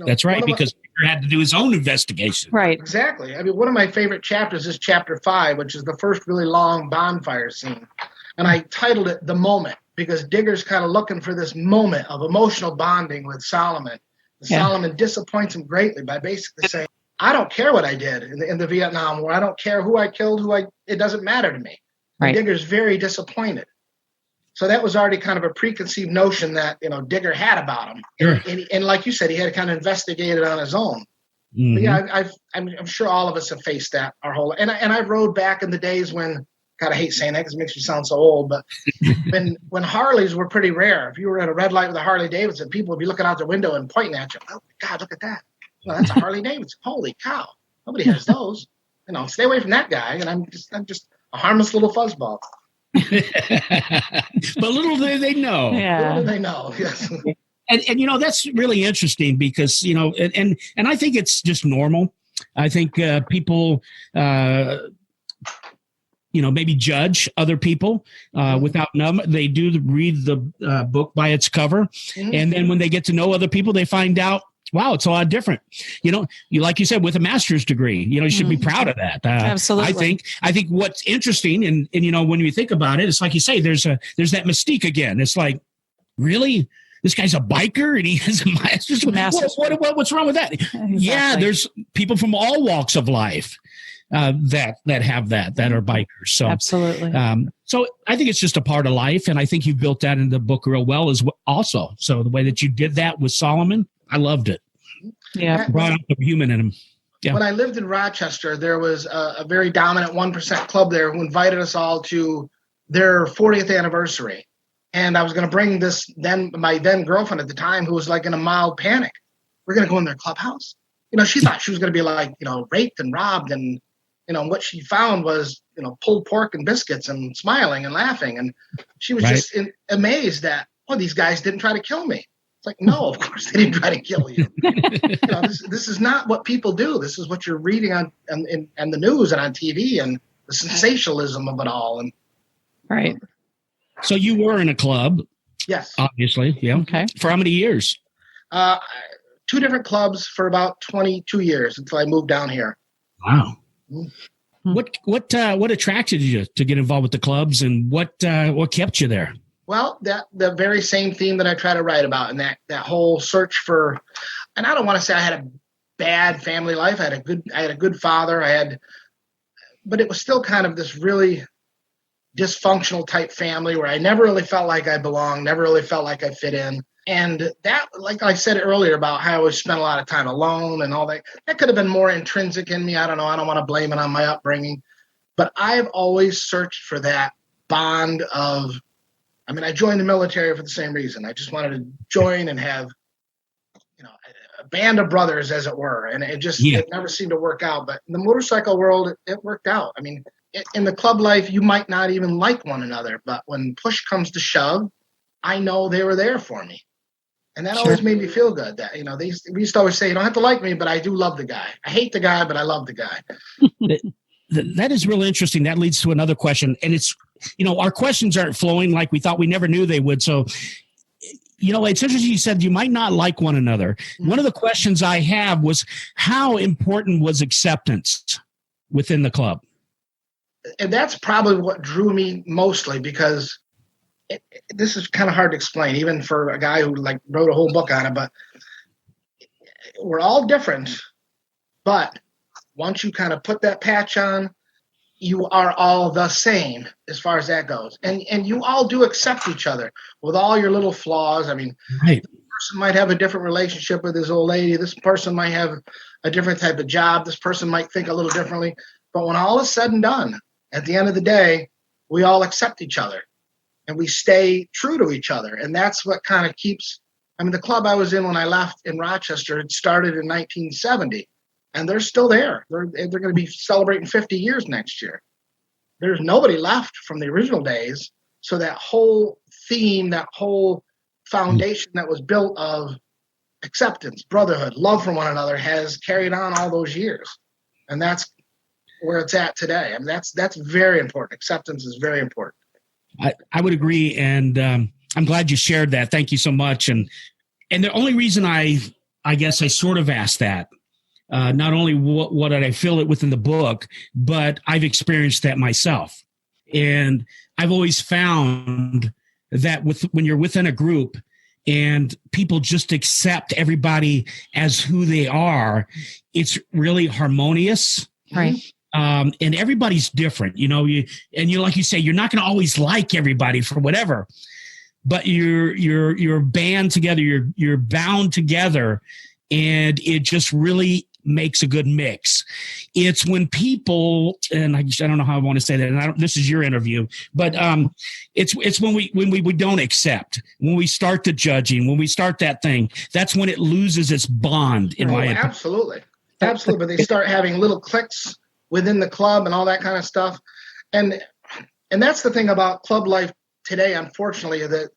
[SPEAKER 2] That's right, because Digger had to do his own investigation.
[SPEAKER 3] Right.
[SPEAKER 4] Exactly. I mean, one of my favorite chapters is chapter 5, which is the first really long bonfire scene. And I titled it The Moment, because Digger's kind of looking for this moment of emotional bonding with Solomon. And Solomon disappoints him greatly by basically saying, I don't care what I did in the Vietnam War. I don't care who I killed, it doesn't matter to me. Right. Digger's very disappointed. So that was already kind of a preconceived notion that, Digger had about him. Sure. And like you said, he had to kind of investigate it on his own. Mm-hmm. But yeah, I'm sure all of us have faced that our whole life. And I rode back in the days when, God, I hate saying that because it makes me sound so old, but when Harleys were pretty rare. If you were at a red light with a Harley Davidson, people would be looking out the window and pointing at you. Oh, God, look at that. Well, that's a Harley Davidson. Holy cow. Nobody has those. Stay away from that guy. And I'm just a harmless little fuzzball.
[SPEAKER 2] But little do they know.
[SPEAKER 4] Yeah. Little do they know, yes.
[SPEAKER 2] And that's really interesting because, and I think it's just normal. I think people, maybe judge other people without them. They do read the book by its cover. Mm-hmm. And then when they get to know other people, they find out, wow, it's a lot different. You like you said, with a master's degree, you should be proud of that.
[SPEAKER 3] Absolutely.
[SPEAKER 2] I think what's interesting, and when you think about it, it's like you say, there's that mystique again. It's like, really? This guy's a biker and he has a master's. What's wrong with that? Exactly. Yeah, there's people from all walks of life that have that are bikers. So
[SPEAKER 3] absolutely.
[SPEAKER 2] So I think it's just a part of life, and I think you built that in the book real well as well. Also, so the way that you did that with Solomon, I loved it.
[SPEAKER 3] Yeah,
[SPEAKER 2] brought out the human in him. Yeah.
[SPEAKER 4] When I lived in Rochester, there was a very dominant 1% club there who invited us all to their 40th anniversary. And I was going to bring my then girlfriend at the time, who was like in a mild panic. We're going to go in their clubhouse. She thought she was going to be like, raped and robbed. And, what she found was, pulled pork and biscuits and smiling and laughing. And she was just amazed that, these guys didn't try to kill me. It's like, no, of course they didn't try to kill you. This is not what people do. This is what you're reading on the news and on TV and the sensationalism of it all. And
[SPEAKER 3] right.
[SPEAKER 2] So you were in a club.
[SPEAKER 4] Yes.
[SPEAKER 2] Obviously. Yeah. Okay. For how many years?
[SPEAKER 4] 2 different clubs for about 22 years until I moved down here.
[SPEAKER 2] Wow. Mm-hmm. What attracted you to get involved with the clubs, and what kept you there?
[SPEAKER 4] Well, the very same theme that I try to write about, and that whole search for, and I don't want to say I had a bad family life. I had a good father. But it was still kind of this really dysfunctional type family where I never really felt like I belonged, never really felt like I fit in. And that, like I said earlier about how I always spent a lot of time alone and all that could have been more intrinsic in me. I don't know. I don't want to blame it on my upbringing. But I've always searched for that bond of, I joined the military for the same reason. I just wanted to join and have, a band of brothers, as it were. And it never seemed to work out. But in the motorcycle world, it worked out. In the club life, you might not even like one another. But when push comes to shove, I know they were there for me. And that always made me feel good. That we used to always say, you don't have to like me, but I do love the guy. I hate the guy, but I love the guy.
[SPEAKER 2] That is really interesting. That leads to another question. And it's, our questions aren't flowing like we thought. We never knew they would. So, it's interesting. You said you might not like one another. Mm-hmm. One of the questions I have was, how important was acceptance within the club?
[SPEAKER 4] And that's probably what drew me mostly, because this is kind of hard to explain, even for a guy who wrote a whole book on it. But we're all different. But once you kind of put that patch on, you are all the same as far as that goes. And you all do accept each other with all your little flaws. Right. This person might have a different relationship with his old lady. This person might have a different type of job. This person might think a little differently. But when all is said and done, at the end of the day, we all accept each other and we stay true to each other. And that's what kind of keeps, the club I was in when I left in Rochester, it started in 1970 and they're still there. They're going to be celebrating 50 years next year. There's nobody left from the original days. So that whole theme, that whole foundation that was built of acceptance, brotherhood, love for one another has carried on all those years. And that's where it's at today. That's very important. Acceptance is very important.
[SPEAKER 2] I would agree. And I'm glad you shared that. Thank you so much. And the only reason I guess I sort of asked that, not only what did I feel it within the book, but I've experienced that myself. And I've always found that when you're within a group and people just accept everybody as who they are, it's really harmonious.
[SPEAKER 3] Right.
[SPEAKER 2] And everybody's different, like you say, you're not going to always like everybody for whatever, but you're band together, you're bound together, and it just really makes a good mix. It's when people, and I don't know how I want to say that, and this is your interview, but it's when we don't accept, when we start the judging, when we start that thing, that's when it loses its bond, in my opinion.
[SPEAKER 4] Absolutely. But they start having little cliques within the club and all that kind of stuff. And that's the thing about club life today, unfortunately, that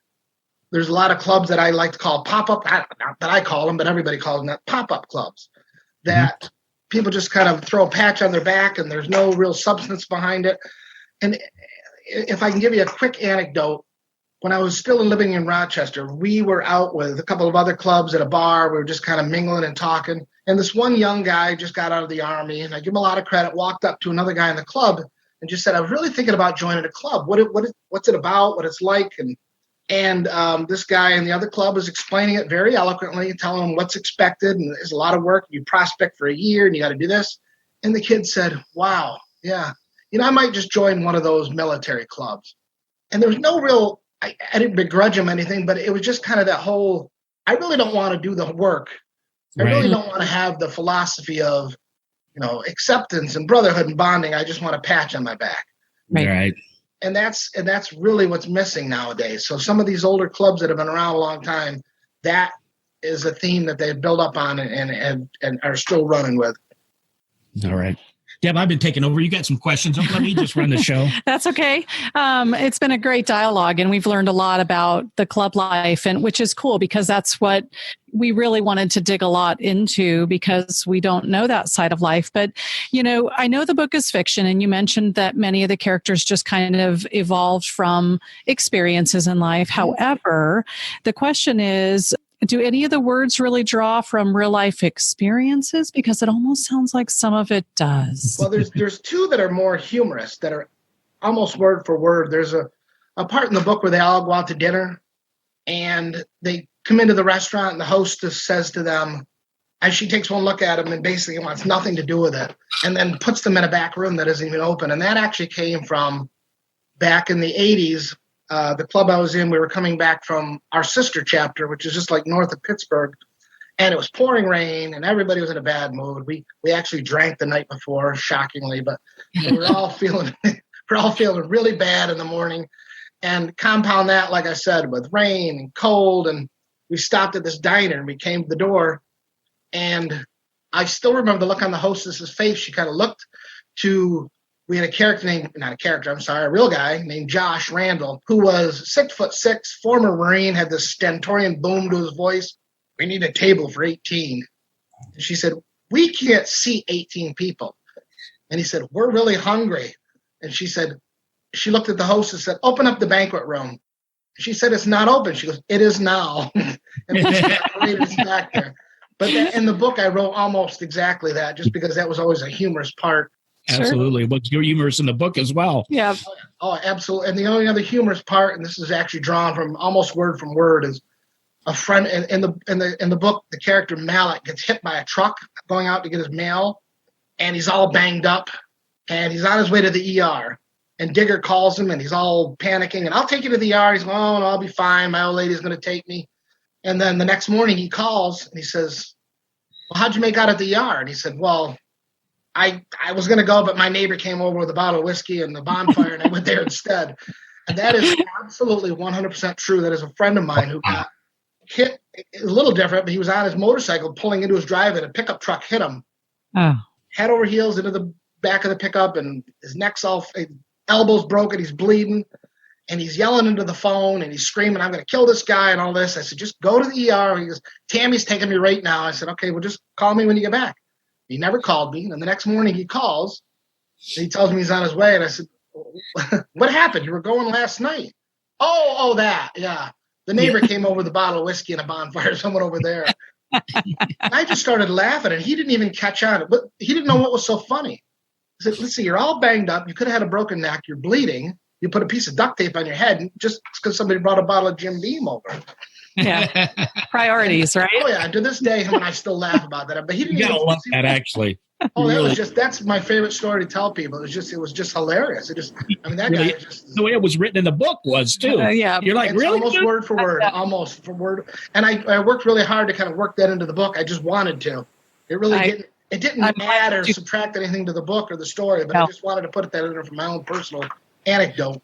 [SPEAKER 4] there's a lot of clubs that I like to call pop-up, not that I call them, but everybody calls them that, pop-up clubs, that people just kind of throw a patch on their back and there's no real substance behind it. And if I can give you a quick anecdote, when I was still living in Rochester, we were out with a couple of other clubs at a bar. We were just kind of mingling and talking. And this one young guy just got out of the Army, and I give him a lot of credit, walked up to another guy in the club and just said, I was really thinking about joining a club. What's it about, what it's like? And this guy in the other club was explaining it very eloquently, telling him what's expected. And there's a lot of work. You prospect for a year and you got to do this. And the kid said, wow, yeah, I might just join one of those military clubs. And there was no real, I didn't begrudge him anything, but it was just kind of that whole, I really don't want to do the work. I really don't want to have the philosophy of, acceptance and brotherhood and bonding. I just want a patch on my back.
[SPEAKER 2] Right.
[SPEAKER 4] And that's really what's missing nowadays. So some of these older clubs that have been around a long time, that is a theme that they've built up on and are still running with.
[SPEAKER 2] All right. Deb, I've been taking over. You got some questions. Don't let me just run the show.
[SPEAKER 3] That's okay. It's been a great dialogue, and we've learned a lot about the club life, and which is cool because that's what we really wanted to dig a lot into because we don't know that side of life. But, I know the book is fiction, and you mentioned that many of the characters just kind of evolved from experiences in life. However, the question is, do any of the words really draw from real life experiences? Because it almost sounds like some of it does.
[SPEAKER 4] Well, there's two that are more humorous, that are almost word for word. There's a part in the book where they all go out to dinner and they come into the restaurant and the hostess says to them, as she takes one look at them and basically wants nothing to do with it, and then puts them in a back room that isn't even open. And that actually came from back in the 80s. The club I was in, we were coming back from our sister chapter, which is just like north of Pittsburgh, and it was pouring rain, and everybody was in a bad mood. We actually drank the night before, shockingly, but we were all feeling really bad in the morning. And compound that, like I said, with rain and cold, and we stopped at this diner, and we came to the door, and I still remember the look on the hostess's face. She kind of looked to. We had a real guy named Josh Randall, who was 6'6", former Marine, had this stentorian boom to his voice. We need a table for 18. And she said, we can't seat 18 people. And he said, we're really hungry. And she looked at the host and said, open up the banquet room. She said, it's not open. She goes, it is now. And it's back there. But in the book, I wrote almost exactly that, just because that was always a humorous part.
[SPEAKER 2] Absolutely. What's your humorous in the book as well?
[SPEAKER 3] Yeah.
[SPEAKER 4] Oh, absolutely. And the only other humorous part, and this is actually drawn from almost word from word, is a friend in the book. The character Malik gets hit by a truck going out to get his mail, and he's all banged up, and he's on his way to the ER. And Digger calls him, and he's all panicking. And I'll take you to the ER. He's going, oh, no, I'll be fine. My old lady's going to take me. And then the next morning he calls and he says, well, how'd you make out at the ER? And he said, well, I was going to go, but my neighbor came over with a bottle of whiskey and the bonfire, and I went there instead. And that is absolutely 100% true. That is a friend of mine who got hit a little different, but he was on his motorcycle pulling into his drive, and a pickup truck hit him.
[SPEAKER 3] Oh.
[SPEAKER 4] Head over heels into the back of the pickup, and his neck's all, elbow's broken, he's bleeding, and he's yelling into the phone, and he's screaming, "I'm going to kill this guy," and all this. I said, "Just go to the ER." He goes, "Tammy's taking me right now." I said, "Okay, well, just call me when you get back." He never called me, and the next morning he calls, and he tells me he's on his way, and I said, "What happened? You were going last night." Oh, that, yeah. The neighbor came over with a bottle of whiskey and a bonfire, someone over there. I just started laughing, and he didn't even catch on. But he didn't know what was so funny. I said, "Listen, you're all banged up. You could have had a broken neck. You're bleeding. You put a piece of duct tape on your head just because somebody brought a bottle of Jim Beam over."
[SPEAKER 3] Yeah. Priorities, right?
[SPEAKER 4] Oh, yeah. To this day, him and I still laugh about that. But he didn't
[SPEAKER 2] You gotta love that, actually.
[SPEAKER 4] Oh, that's my favorite story to tell people. It was just hilarious. That guy is just
[SPEAKER 2] the way it was written in the book was too.
[SPEAKER 3] Yeah.
[SPEAKER 2] You're like,
[SPEAKER 4] it's
[SPEAKER 2] really?
[SPEAKER 4] almost word for word, almost for word. And I worked really hard to kind of work that into the book. I just wanted to. It really didn't add or subtract anything to the book or the story, but I just wanted to put that in there for my own personal anecdote.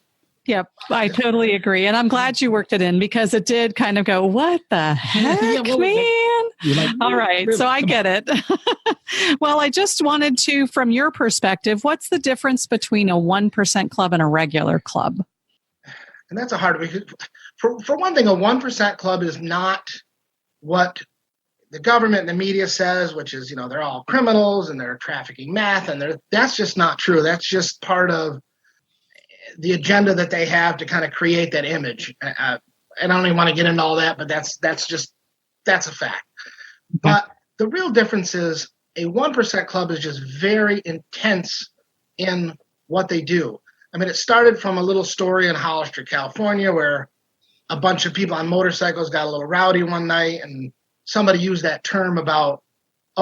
[SPEAKER 3] Yep, I totally agree. And I'm glad you worked it in because it did kind of go, what the heck, man?
[SPEAKER 2] Like,
[SPEAKER 3] all right,
[SPEAKER 2] really?
[SPEAKER 3] So I get it. Well, I just wanted to, from your perspective, what's the difference between a 1% club and a regular club?
[SPEAKER 4] And that's a hard one. For one thing, a 1% club is not what the government and the media says, which is, they're all criminals and they're trafficking meth, and that's just not true. That's just part of the agenda that they have to kind of create that image. I don't even want to get into all that, but that's a fact. But the real difference is a 1% club is just very intense in what they do. I mean, it started from a little story in Hollister, California, where a bunch of people on motorcycles got a little rowdy one night, and somebody used that term about,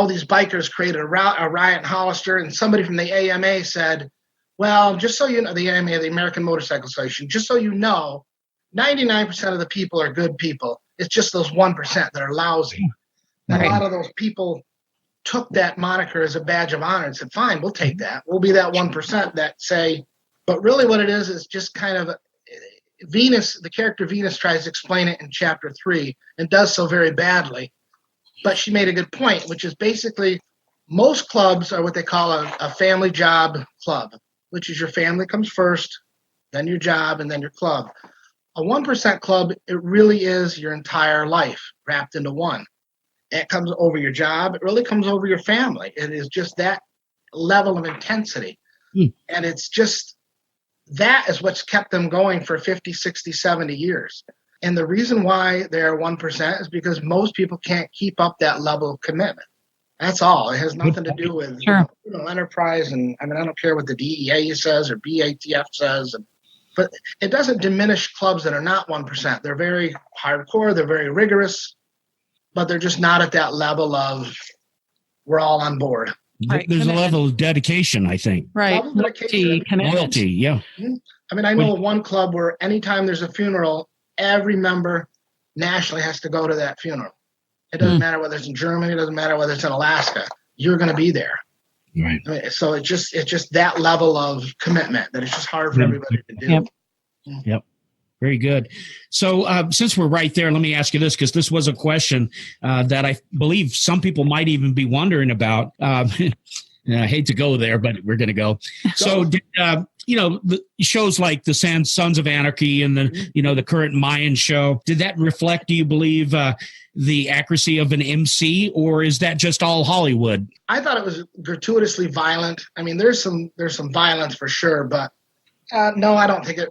[SPEAKER 4] these bikers created a riot in Hollister, and somebody from the AMA said, well, just so you know, the AMA, the American Motorcycle Association, just so you know, 99% of the people are good people. It's just those 1% that are lousy. And a lot of those people took that moniker as a badge of honor and said, fine, we'll take that. We'll be that 1% that say, but really what it is just kind of Venus, the character Venus tries to explain it in chapter 3 and does so very badly. But she made a good point, which is basically most clubs are what they call a family job club, which is your family comes first, then your job, and then your club. A 1% club, it really is your entire life wrapped into one. It comes over your job. It really comes over your family. It is just that level of intensity. And it's just, that is what's kept them going for 50, 60, 70 years. And the reason why they're 1% is because most people can't keep up that level of commitment. That's all. It has nothing to do with enterprise. And I don't care what the DEA says or BATF says, but it doesn't diminish clubs that are not 1%. They're very hardcore. They're very rigorous, but they're just not at that level of we're all on board.
[SPEAKER 2] Right. There's a level of dedication, I think.
[SPEAKER 3] Right.
[SPEAKER 2] Loyalty, yeah.
[SPEAKER 4] I mean, I know of one club where anytime there's a funeral, every member nationally has to go to that funeral. It doesn't matter whether it's in Germany. It doesn't matter whether it's in Alaska. You're going to be there.
[SPEAKER 2] Right.
[SPEAKER 4] I mean, so it's just that level of commitment that it's just hard for everybody to do.
[SPEAKER 2] Yep. Very good. So since we're right there, let me ask you this, because this was a question that I believe some people might even be wondering about. I hate to go there, but we're going to go. So, the shows like the Sons of Anarchy and the current Mayan show, did that reflect, do you believe, the accuracy of an MC, or is that just all Hollywood?
[SPEAKER 4] I thought it was gratuitously violent. I mean, there's some violence for sure, but no, I don't think it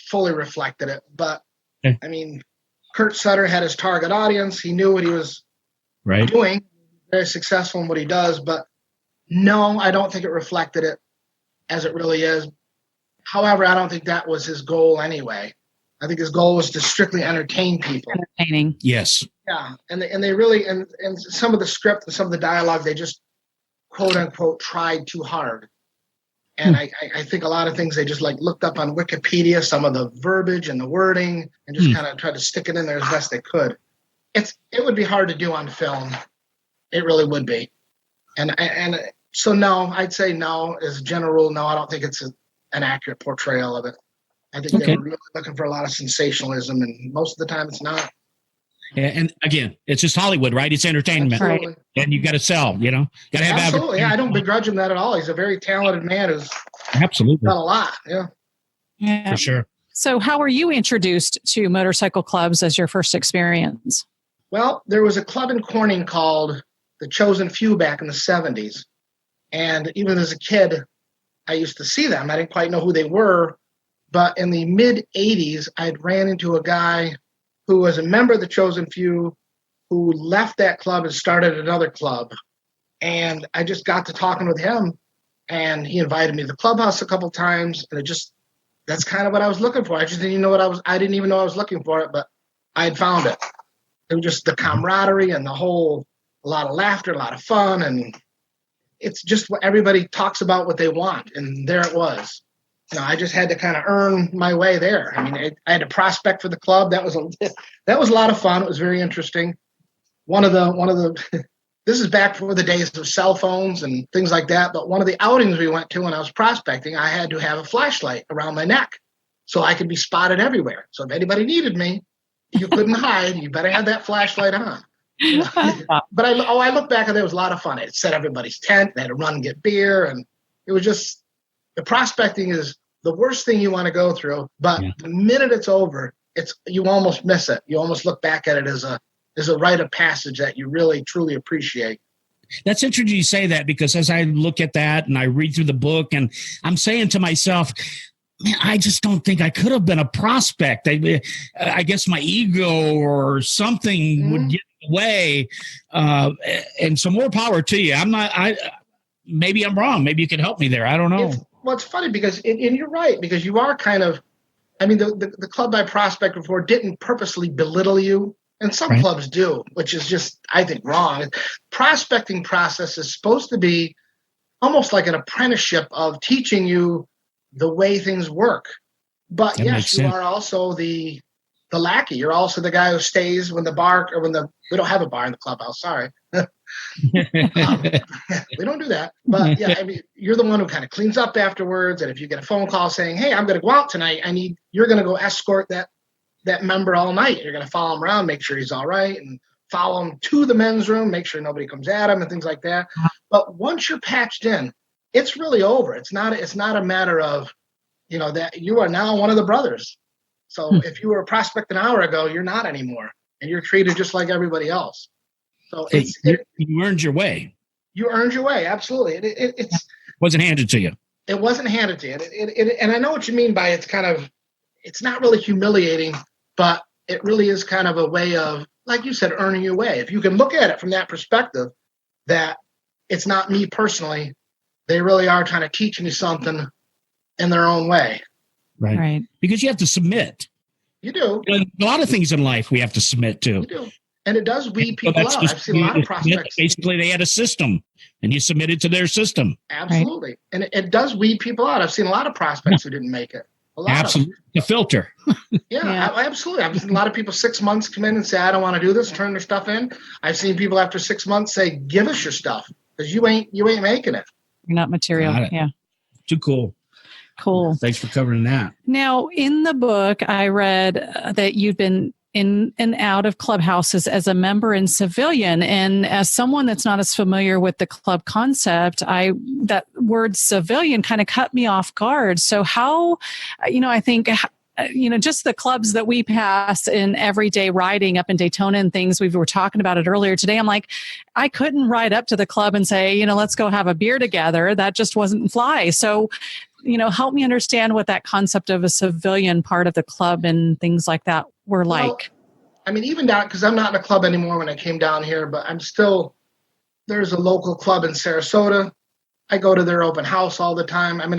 [SPEAKER 4] fully reflected it. But I mean, Kurt Sutter had his target audience. He knew what he was doing. Very successful in what he does, but no, I don't think it reflected it as it really is. However, I don't think that was his goal anyway. I think his goal was to strictly entertain people.
[SPEAKER 3] Entertaining.
[SPEAKER 2] Yes.
[SPEAKER 4] Yeah, and they really and some of the script and some of the dialogue, they just quote unquote tried too hard. And I think a lot of things they just looked up on Wikipedia, some of the verbiage and the wording, and just kind of tried to stick it in there as best they could. It would be hard to do on film. It really would be. And So no, I'd say no. As a general rule, no, I don't think it's an accurate portrayal of it. I think they were really looking for a lot of sensationalism, and most of the time it's not.
[SPEAKER 2] And again, it's just Hollywood, right? It's entertainment.
[SPEAKER 4] Absolutely.
[SPEAKER 2] And you got to sell, got to have
[SPEAKER 4] absolutely. Yeah, I don't begrudge him that at all. He's a very talented man who's
[SPEAKER 2] absolutely
[SPEAKER 4] done a lot.
[SPEAKER 3] Yeah.
[SPEAKER 2] For sure.
[SPEAKER 3] So how were you introduced to motorcycle clubs as your first experience?
[SPEAKER 4] Well, there was a club in Corning called The Chosen Few back in the 70s. And even as a kid, I used to see them. I didn't quite know who they were. But in the mid-'80s, I'd ran into a guy who was a member of The Chosen Few who left that club and started another club. And I just got to talking with him, and he invited me to the Clubhouse a couple times. And that's kind of what I was looking for. I didn't even know I was looking for it, but I had found it. It was just the camaraderie and a lot of laughter, a lot of fun. And it's just what everybody talks about what they want. And there it was. I just had to kind of earn my way there. I mean, I had to prospect for the club. That was a lot of fun. It was very interesting. One of the this is back before the days of cell phones and things like that. But one of the outings we went to when I was prospecting, I had to have a flashlight around my neck so I could be spotted everywhere. So if anybody needed me, you couldn't hide. You better have that flashlight on. But I look back and it was a lot of fun. It set everybody's tent. They had to run and get beer, and it was just the prospecting is the worst thing you want to go through. But the minute it's over, you almost miss it. You almost look back at it as a rite of passage that you really truly appreciate.
[SPEAKER 2] That's interesting you say that, because as I look at that and I read through the book, and I'm saying to myself, man, I just don't think I could have been a prospect. I guess my ego or something would get in the way. And some more power to you. Maybe I'm wrong. Maybe you can help me there. I don't know.
[SPEAKER 4] It's funny because, and you're right, because you are kind of, I mean, the club I prospected for didn't purposely belittle you. And some clubs do, which is just, I think, wrong. Prospecting process is supposed to be almost like an apprenticeship of teaching you the way things work. But yes, you are also the lackey. You're also the guy who stays when we don't have a bar in the clubhouse. Sorry. We don't do that. But yeah, I mean, you're the one who kind of cleans up afterwards. And if you get a phone call saying, hey, I'm going to go out tonight, you're going to go escort that member all night. You're going to follow him around, make sure he's all right, and follow him to the men's room, make sure nobody comes at him and things like that. But once you're patched in, it's really over. It's not a matter of, that you are now one of the brothers. So if you were a prospect an hour ago, you're not anymore, and you're treated just like everybody else. So
[SPEAKER 2] you earned your way.
[SPEAKER 4] You earned your way. Absolutely. It
[SPEAKER 2] wasn't handed to you.
[SPEAKER 4] It wasn't handed to you. And I know what you mean by it's not really humiliating, but it really is kind of a way of, like you said, earning your way. If you can look at it from that perspective, that it's not me personally, they really are trying to teach me something in their own way.
[SPEAKER 2] Right. Because you have to submit.
[SPEAKER 4] You do.
[SPEAKER 2] A lot of things in life we have to submit to.
[SPEAKER 4] You do. And it does weed people out. I've seen a lot of prospects.
[SPEAKER 2] Basically, they had a system, and you submitted to their system.
[SPEAKER 4] Absolutely. Right. And it does weed people out. I've seen a lot of prospects who didn't make it.
[SPEAKER 2] Absolutely. The filter.
[SPEAKER 4] Absolutely. I've seen a lot of people 6 months come in and say, I don't want to do this, turn their stuff in. I've seen people after 6 months say, give us your stuff, because you ain't making it.
[SPEAKER 3] You're not material. Yeah.
[SPEAKER 2] Too cool.
[SPEAKER 3] Cool.
[SPEAKER 2] Thanks for covering that.
[SPEAKER 3] Now, in the book, I read that you've been in and out of clubhouses as a member and civilian. And as someone that's not as familiar with the club concept, that word civilian kind of cut me off guard. So how, I think, just the clubs that we pass in everyday riding up in Daytona and things, we were talking about it earlier today. I'm like, I couldn't ride up to the club and say, let's go have a beer together. That just wasn't fly. So, help me understand what that concept of a civilian part of the club and things like that were like.
[SPEAKER 4] I mean, even down, because I'm not in a club anymore when I came down here, but there's a local club in Sarasota. I go to their open house all the time. I mean,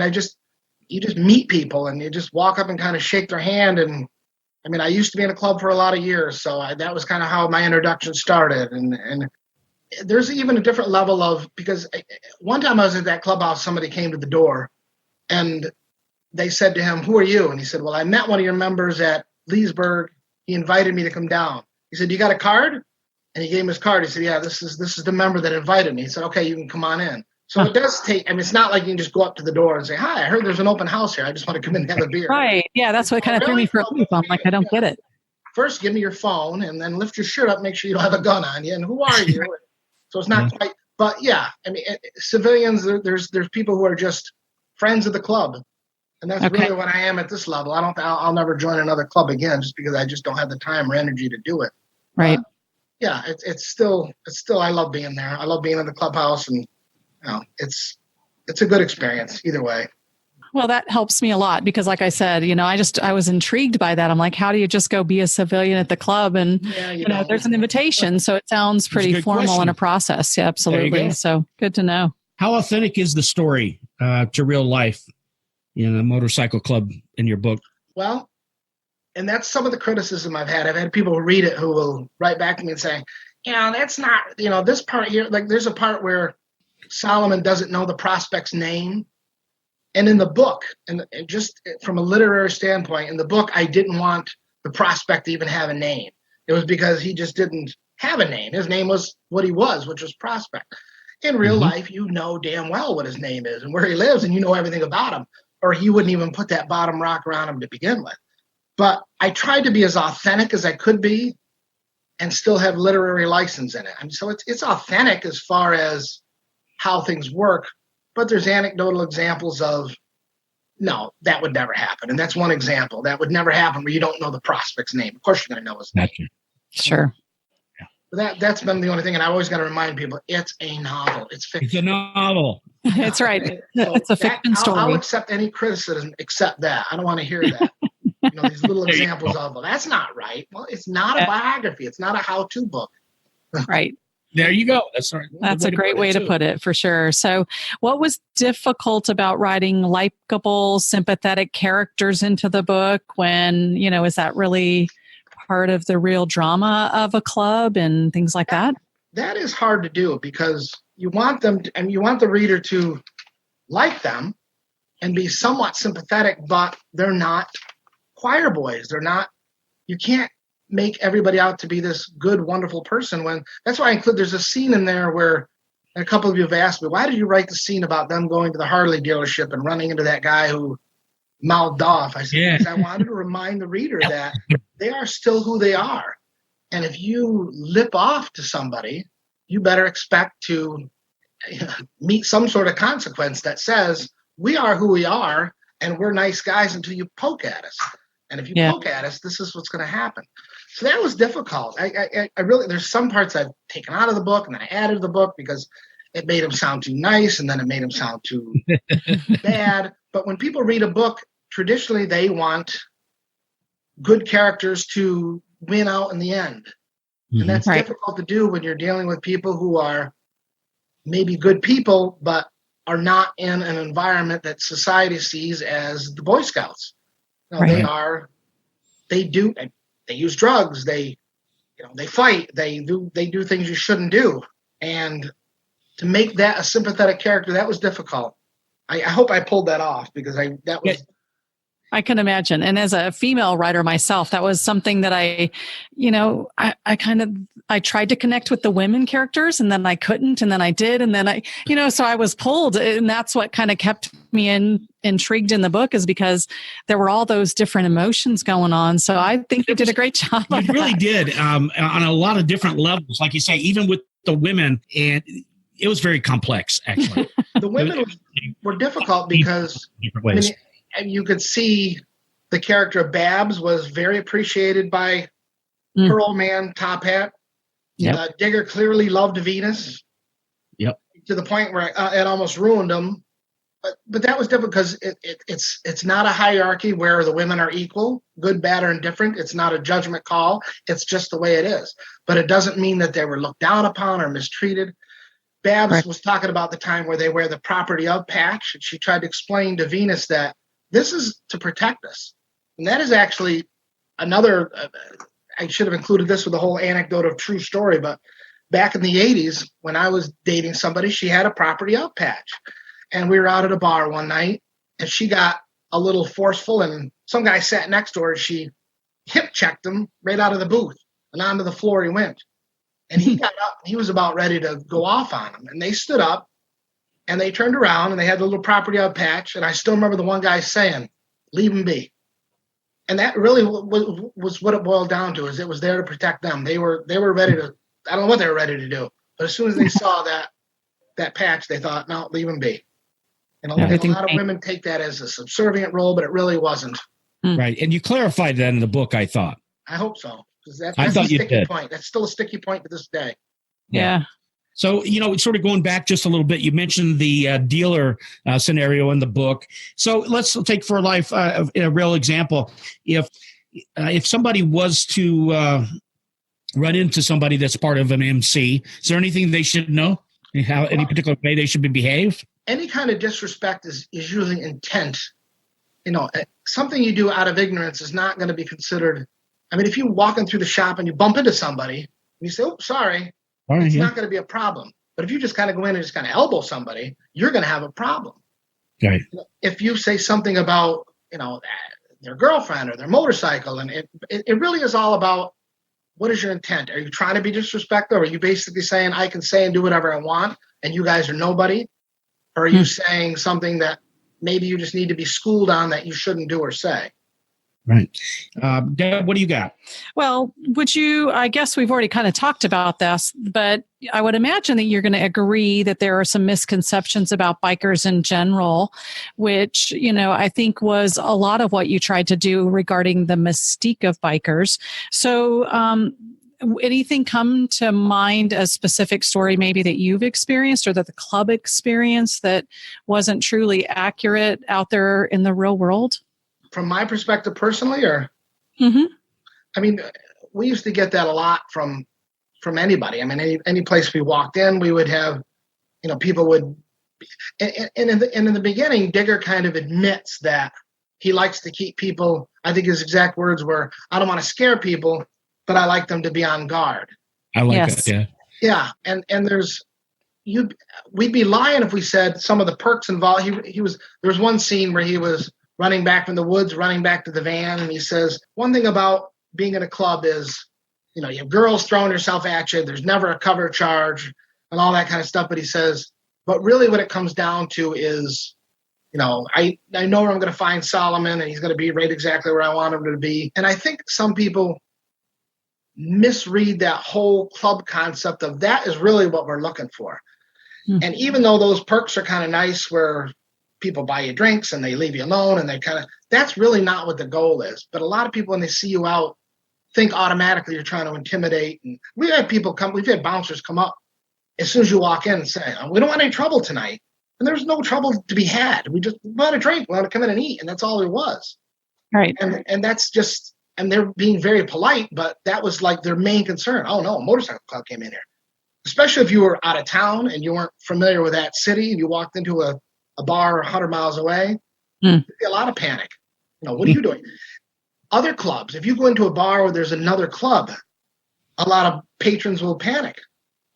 [SPEAKER 4] you just meet people and you just walk up and kind of shake their hand. And I mean, I used to be in a club for a lot of years, so that was kind of how my introduction started. And there's even a different level because one time I was at that clubhouse, somebody came to the door and they said to him, who are you? And he said, well, I met one of your members at Leesburg. He invited me to come down. He said, you got a card? And he gave him his card. He said, yeah, this is the member that invited me. He said, okay, you can come on in. So it does take, it's not like you can just go up to the door and say, hi, I heard there's an open house here. I just want to come in and have a beer.
[SPEAKER 3] Right. Yeah, that's what kind of threw me for a loop. I'm like, I don't get it.
[SPEAKER 4] First, give me your phone and then lift your shirt up, make sure you don't have a gun on you. And who are you? So it's not quite, but yeah, civilians, there's people who are just friends of the club. And that's really what I am at this level. I'll never join another club again just because I just don't have the time or energy to do it.
[SPEAKER 3] Right.
[SPEAKER 4] Yeah, it's still, I love being there. I love being in the clubhouse, and it's a good experience either way.
[SPEAKER 3] Well, that helps me a lot because, like I said, I was intrigued by that. I'm like, how do you just go be a civilian at the club? And, there's an invitation. So it sounds pretty formal in a process. Yeah, absolutely. So good to know.
[SPEAKER 2] How authentic is the story to real life in a motorcycle club in your book?
[SPEAKER 4] Well, and that's some of the criticism I've had. I've had people who read it who will write back to me and say, that's not, this part here, like there's a part where Solomon doesn't know the prospect's name. And in the book, and just from a literary standpoint, in the book, I didn't want the prospect to even have a name. It was because he just didn't have a name. His name was what he was, which was Prospect. In real life, you know damn well what his name is and where he lives, and you know everything about him, or he wouldn't even put that bottom rock around him to begin with. But I tried to be as authentic as I could be and still have literary license in it. So it's authentic as far as how things work. But there's anecdotal examples of, no, that would never happen. And that's one example. That would never happen where you don't know the prospect's name. Of course you're going to know his name.
[SPEAKER 3] Sure.
[SPEAKER 4] But that's been the only thing. And I always got to remind people, it's a novel. It's fiction.
[SPEAKER 2] It's a novel.
[SPEAKER 3] It's right. It's a fiction story.
[SPEAKER 4] I'll accept any criticism except that. I don't want to hear that. These little examples of, well, that's not right. Well, it's not a biography. It's not a how-to book.
[SPEAKER 3] Right.
[SPEAKER 2] There you go. That's
[SPEAKER 3] a great way to put it, for sure. So what was difficult about writing likable, sympathetic characters into the book when, is that really part of the real drama of a club and things like that?
[SPEAKER 4] That is hard to do because you want them to, and you want the reader to like them and be somewhat sympathetic, but they're not choir boys. You can't make everybody out to be this good, wonderful person. That's why there's a scene in there where a couple of you have asked me, why did you write the scene about them going to the Harley dealership and running into that guy who mouthed off? I said, because I wanted to remind the reader that they are still who they are. And if you lip off to somebody, you better expect to meet some sort of consequence that says, we are who we are, and we're nice guys until you poke at us. And if you poke at us, this is what's going to happen. So that was difficult. I really, there's some parts I've taken out of the book and then I added to the book because it made him sound too nice and then it made him sound too bad. But when people read a book, traditionally they want good characters to win out in the end. And that's difficult to do when you're dealing with people who are maybe good people, but are not in an environment that society sees as the Boy Scouts. They use drugs. They fight. They do things you shouldn't do. And to make that a sympathetic character, that was difficult. I hope I pulled that off because
[SPEAKER 3] I can imagine. And as a female writer myself, that was something that I tried to connect with the women characters and then I couldn't. And then I did. And then so I was pulled, and that's what kind of kept me intrigued in the book, is because there were all those different emotions going on. So I think you did a great job.
[SPEAKER 2] You really did on a lot of different levels, like you say, even with the women, and it was very complex, actually.
[SPEAKER 4] The women were difficult because you could see the character of Babs was very appreciated by her old man, Top Hat.
[SPEAKER 2] Yep.
[SPEAKER 4] Digger clearly loved Venus.
[SPEAKER 2] Yep.
[SPEAKER 4] To the point where it almost ruined him. But that was different because it's not a hierarchy where the women are equal, good, bad, or indifferent. It's not a judgment call. It's just the way it is. But it doesn't mean that they were looked down upon or mistreated. Babs was talking about the time where they wear the property of patch. And she tried to explain to Venus that this is to protect us. And that is actually another, I should have included this with the whole anecdote of true story, but back in the 80s, when I was dating somebody, she had a property of patch. And we were out at a bar one night, and she got a little forceful, and some guy sat next to her, and she hip checked him right out of the booth, and onto the floor he went. And he got up, and he was about ready to go off on him. And they stood up, And they turned around and they had the little property out patch. And I still remember the one guy saying, "Leave them be." And that really was what it boiled down to, is it was there to protect them. They were ready to, I don't know what they were ready to do. But as soon as they saw that patch, they thought, no, leave them be. And a lot of women take that as a subservient role, but it really wasn't.
[SPEAKER 2] Right. And you clarified that in the book, I thought.
[SPEAKER 4] I hope so. Because that's
[SPEAKER 2] a
[SPEAKER 4] sticky point. That's still a sticky point to this day.
[SPEAKER 3] Yeah.
[SPEAKER 2] So, sort of going back just a little bit, you mentioned the dealer scenario in the book. So let's take for life a real example. If somebody was to run into somebody that's part of an MC, is there anything they should know? Any particular way they should be behaved? Any
[SPEAKER 4] kind of disrespect is usually intent. Something you do out of ignorance is not going to be considered. I mean, if you're walking through the shop and you bump into somebody and you say, "Oh, sorry," it's not going to be a problem. But if you just kind of go in and just kind of elbow somebody, you're going to have a problem.
[SPEAKER 2] Right.
[SPEAKER 4] If you say something about, their girlfriend or their motorcycle, and it really is all about, what is your intent? Are you trying to be disrespectful? Or are you basically saying, I can say and do whatever I want and you guys are nobody? Or are you saying something that maybe you just need to be schooled on that you shouldn't do or say?
[SPEAKER 2] Right. Deb, what do you got?
[SPEAKER 3] Well, I guess we've already kind of talked about this, but I would imagine that you're going to agree that there are some misconceptions about bikers in general, which, I think was a lot of what you tried to do regarding the mystique of bikers. So, anything come to mind, a specific story maybe that you've experienced or that the club experienced that wasn't truly accurate out there in the real world?
[SPEAKER 4] From my perspective personally, or?
[SPEAKER 3] Mm-hmm.
[SPEAKER 4] I mean, we used to get that a lot from anybody. I mean, any place we walked in, we would have, people would, and in the beginning, Digger kind of admits that he likes to keep people, I think his exact words were, "I don't want to scare people, but I like them to be on guard."
[SPEAKER 2] I like that, yeah.
[SPEAKER 4] Yeah, and we'd be lying if we said some of the perks involved. There was one scene where he was running back from the woods, running back to the van. And he says, one thing about being in a club is, you have girls throwing herself at you. There's never a cover charge and all that kind of stuff. But he says, but really what it comes down to is, I know where I'm going to find Solomon and he's going to be right exactly where I want him to be. And I think some people misread that whole club concept of that is really what we're looking for. Mm-hmm. And even though those perks are kind of nice where people buy you drinks and they leave you alone and that's really not what the goal is. But a lot of people, when they see you out, think automatically you're trying to intimidate. And we've had bouncers come up as soon as you walk in and say, "We don't want any trouble tonight." And there's no trouble to be had. We just want a drink, we want to come in and eat. And that's all there was.
[SPEAKER 3] Right.
[SPEAKER 4] And that's just, and they're being very polite, but that was like their main concern. Oh no, a motorcycle club came in here. Especially if you were out of town and you weren't familiar with that city and you walked into a bar 100 miles away, there'd be a lot of panic. What are you doing? Other clubs, if you go into a bar where there's another club, a lot of patrons will panic.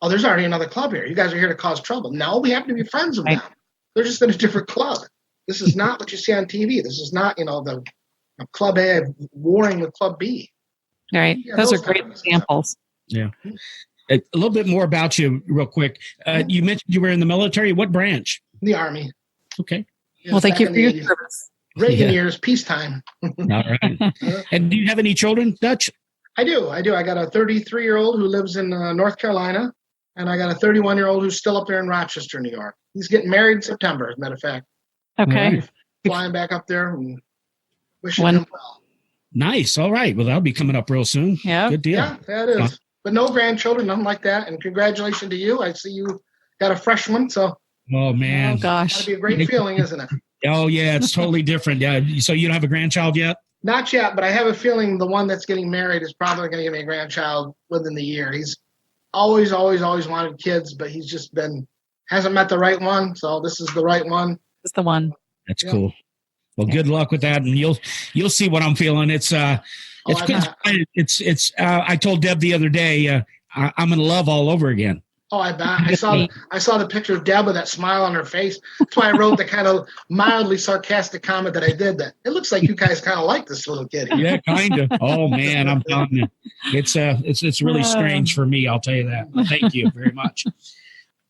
[SPEAKER 4] Oh, there's already another club here. You guys are here to cause trouble. No, we happen to be friends with them. They're just in a different club. This is not what you see on TV. This is not, the Club A warring with Club B.
[SPEAKER 3] Right. Yeah, those are great examples.
[SPEAKER 2] Yeah. A little bit more about you real quick. You mentioned you were in the military. What branch?
[SPEAKER 4] The Army.
[SPEAKER 2] Okay.
[SPEAKER 3] Well, thank you for your service.
[SPEAKER 4] Reagan years, peacetime.
[SPEAKER 2] All right. And do you have any children, Dutch?
[SPEAKER 4] I do. I got a 33-year-old who lives in North Carolina, and I got a 31-year-old who's still up there in Rochester, New York. He's getting married in September, as a matter of fact.
[SPEAKER 3] Okay.
[SPEAKER 4] Flying back up there and wishing him well.
[SPEAKER 2] Nice. All right. Well, that'll be coming up real soon.
[SPEAKER 3] Yeah.
[SPEAKER 2] Good deal.
[SPEAKER 4] Yeah, that is. But no grandchildren, nothing like that. And congratulations to you. I see you got a fresh one, so.
[SPEAKER 2] Oh, man.
[SPEAKER 3] Oh, gosh.
[SPEAKER 4] That'd be a great feeling, isn't it?
[SPEAKER 2] Oh, yeah. It's totally different. Yeah. So you don't have a grandchild yet?
[SPEAKER 4] Not yet, but I have a feeling the one that's getting married is probably going to give me a grandchild within the year. He's always wanted kids, but he's just hasn't met the right one. So this is the right one.
[SPEAKER 3] It's the one.
[SPEAKER 2] That's cool. Well, good luck with that. And you'll see what I'm feeling. I told Deb the other day, I'm in love all over again.
[SPEAKER 4] Oh, I bet. I saw the picture of Deb with that smile on her face. That's why I wrote the kind of mildly sarcastic comment that I did. That it looks like you guys kind of like this little kitty.
[SPEAKER 2] Yeah, kind of. Oh man, I'm telling you, it's really strange for me. I'll tell you that. Thank you very much.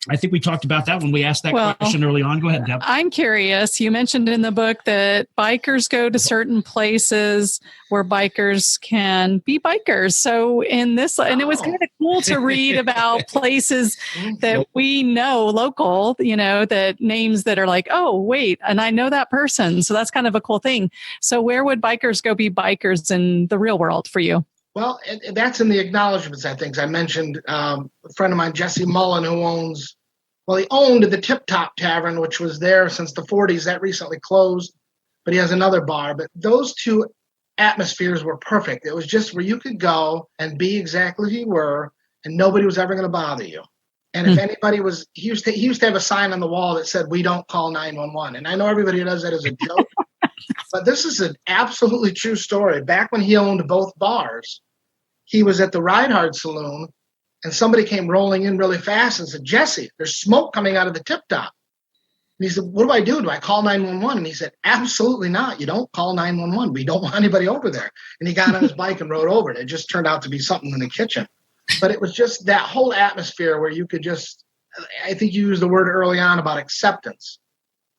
[SPEAKER 2] I think we talked about that when we asked that question early on. Go ahead, Deb.
[SPEAKER 3] I'm curious. You mentioned in the book that bikers go to certain places where bikers can be bikers. So in this, and it was kind of cool to read about places that we know local, that names that are like, oh, wait, and I know that person. So that's kind of a cool thing. So where would bikers go be bikers in the real world for you?
[SPEAKER 4] Well, that's in the acknowledgments, I think. I mentioned a friend of mine, Jesse Mullen, who he owned the Tip Top Tavern, which was there since the 40s. That recently closed, but he has another bar. But those two atmospheres were perfect. It was just where you could go and be exactly who you were, and nobody was ever going to bother you. And if anybody was, he used to have a sign on the wall that said, "We don't call 911." And I know everybody does that as a joke, but this is an absolutely true story. Back when he owned both bars, he was at the Ride Hard Saloon, and somebody came rolling in really fast and said, "Jesse, there's smoke coming out of the Tip Top." And he said, "What do I do? Do I call 911? And he said, "Absolutely not. You don't call 911. We don't want anybody over there." And he got on his bike and rode over it. It just turned out to be something in the kitchen. But it was just that whole atmosphere where you could just, I think you used the word early on about acceptance.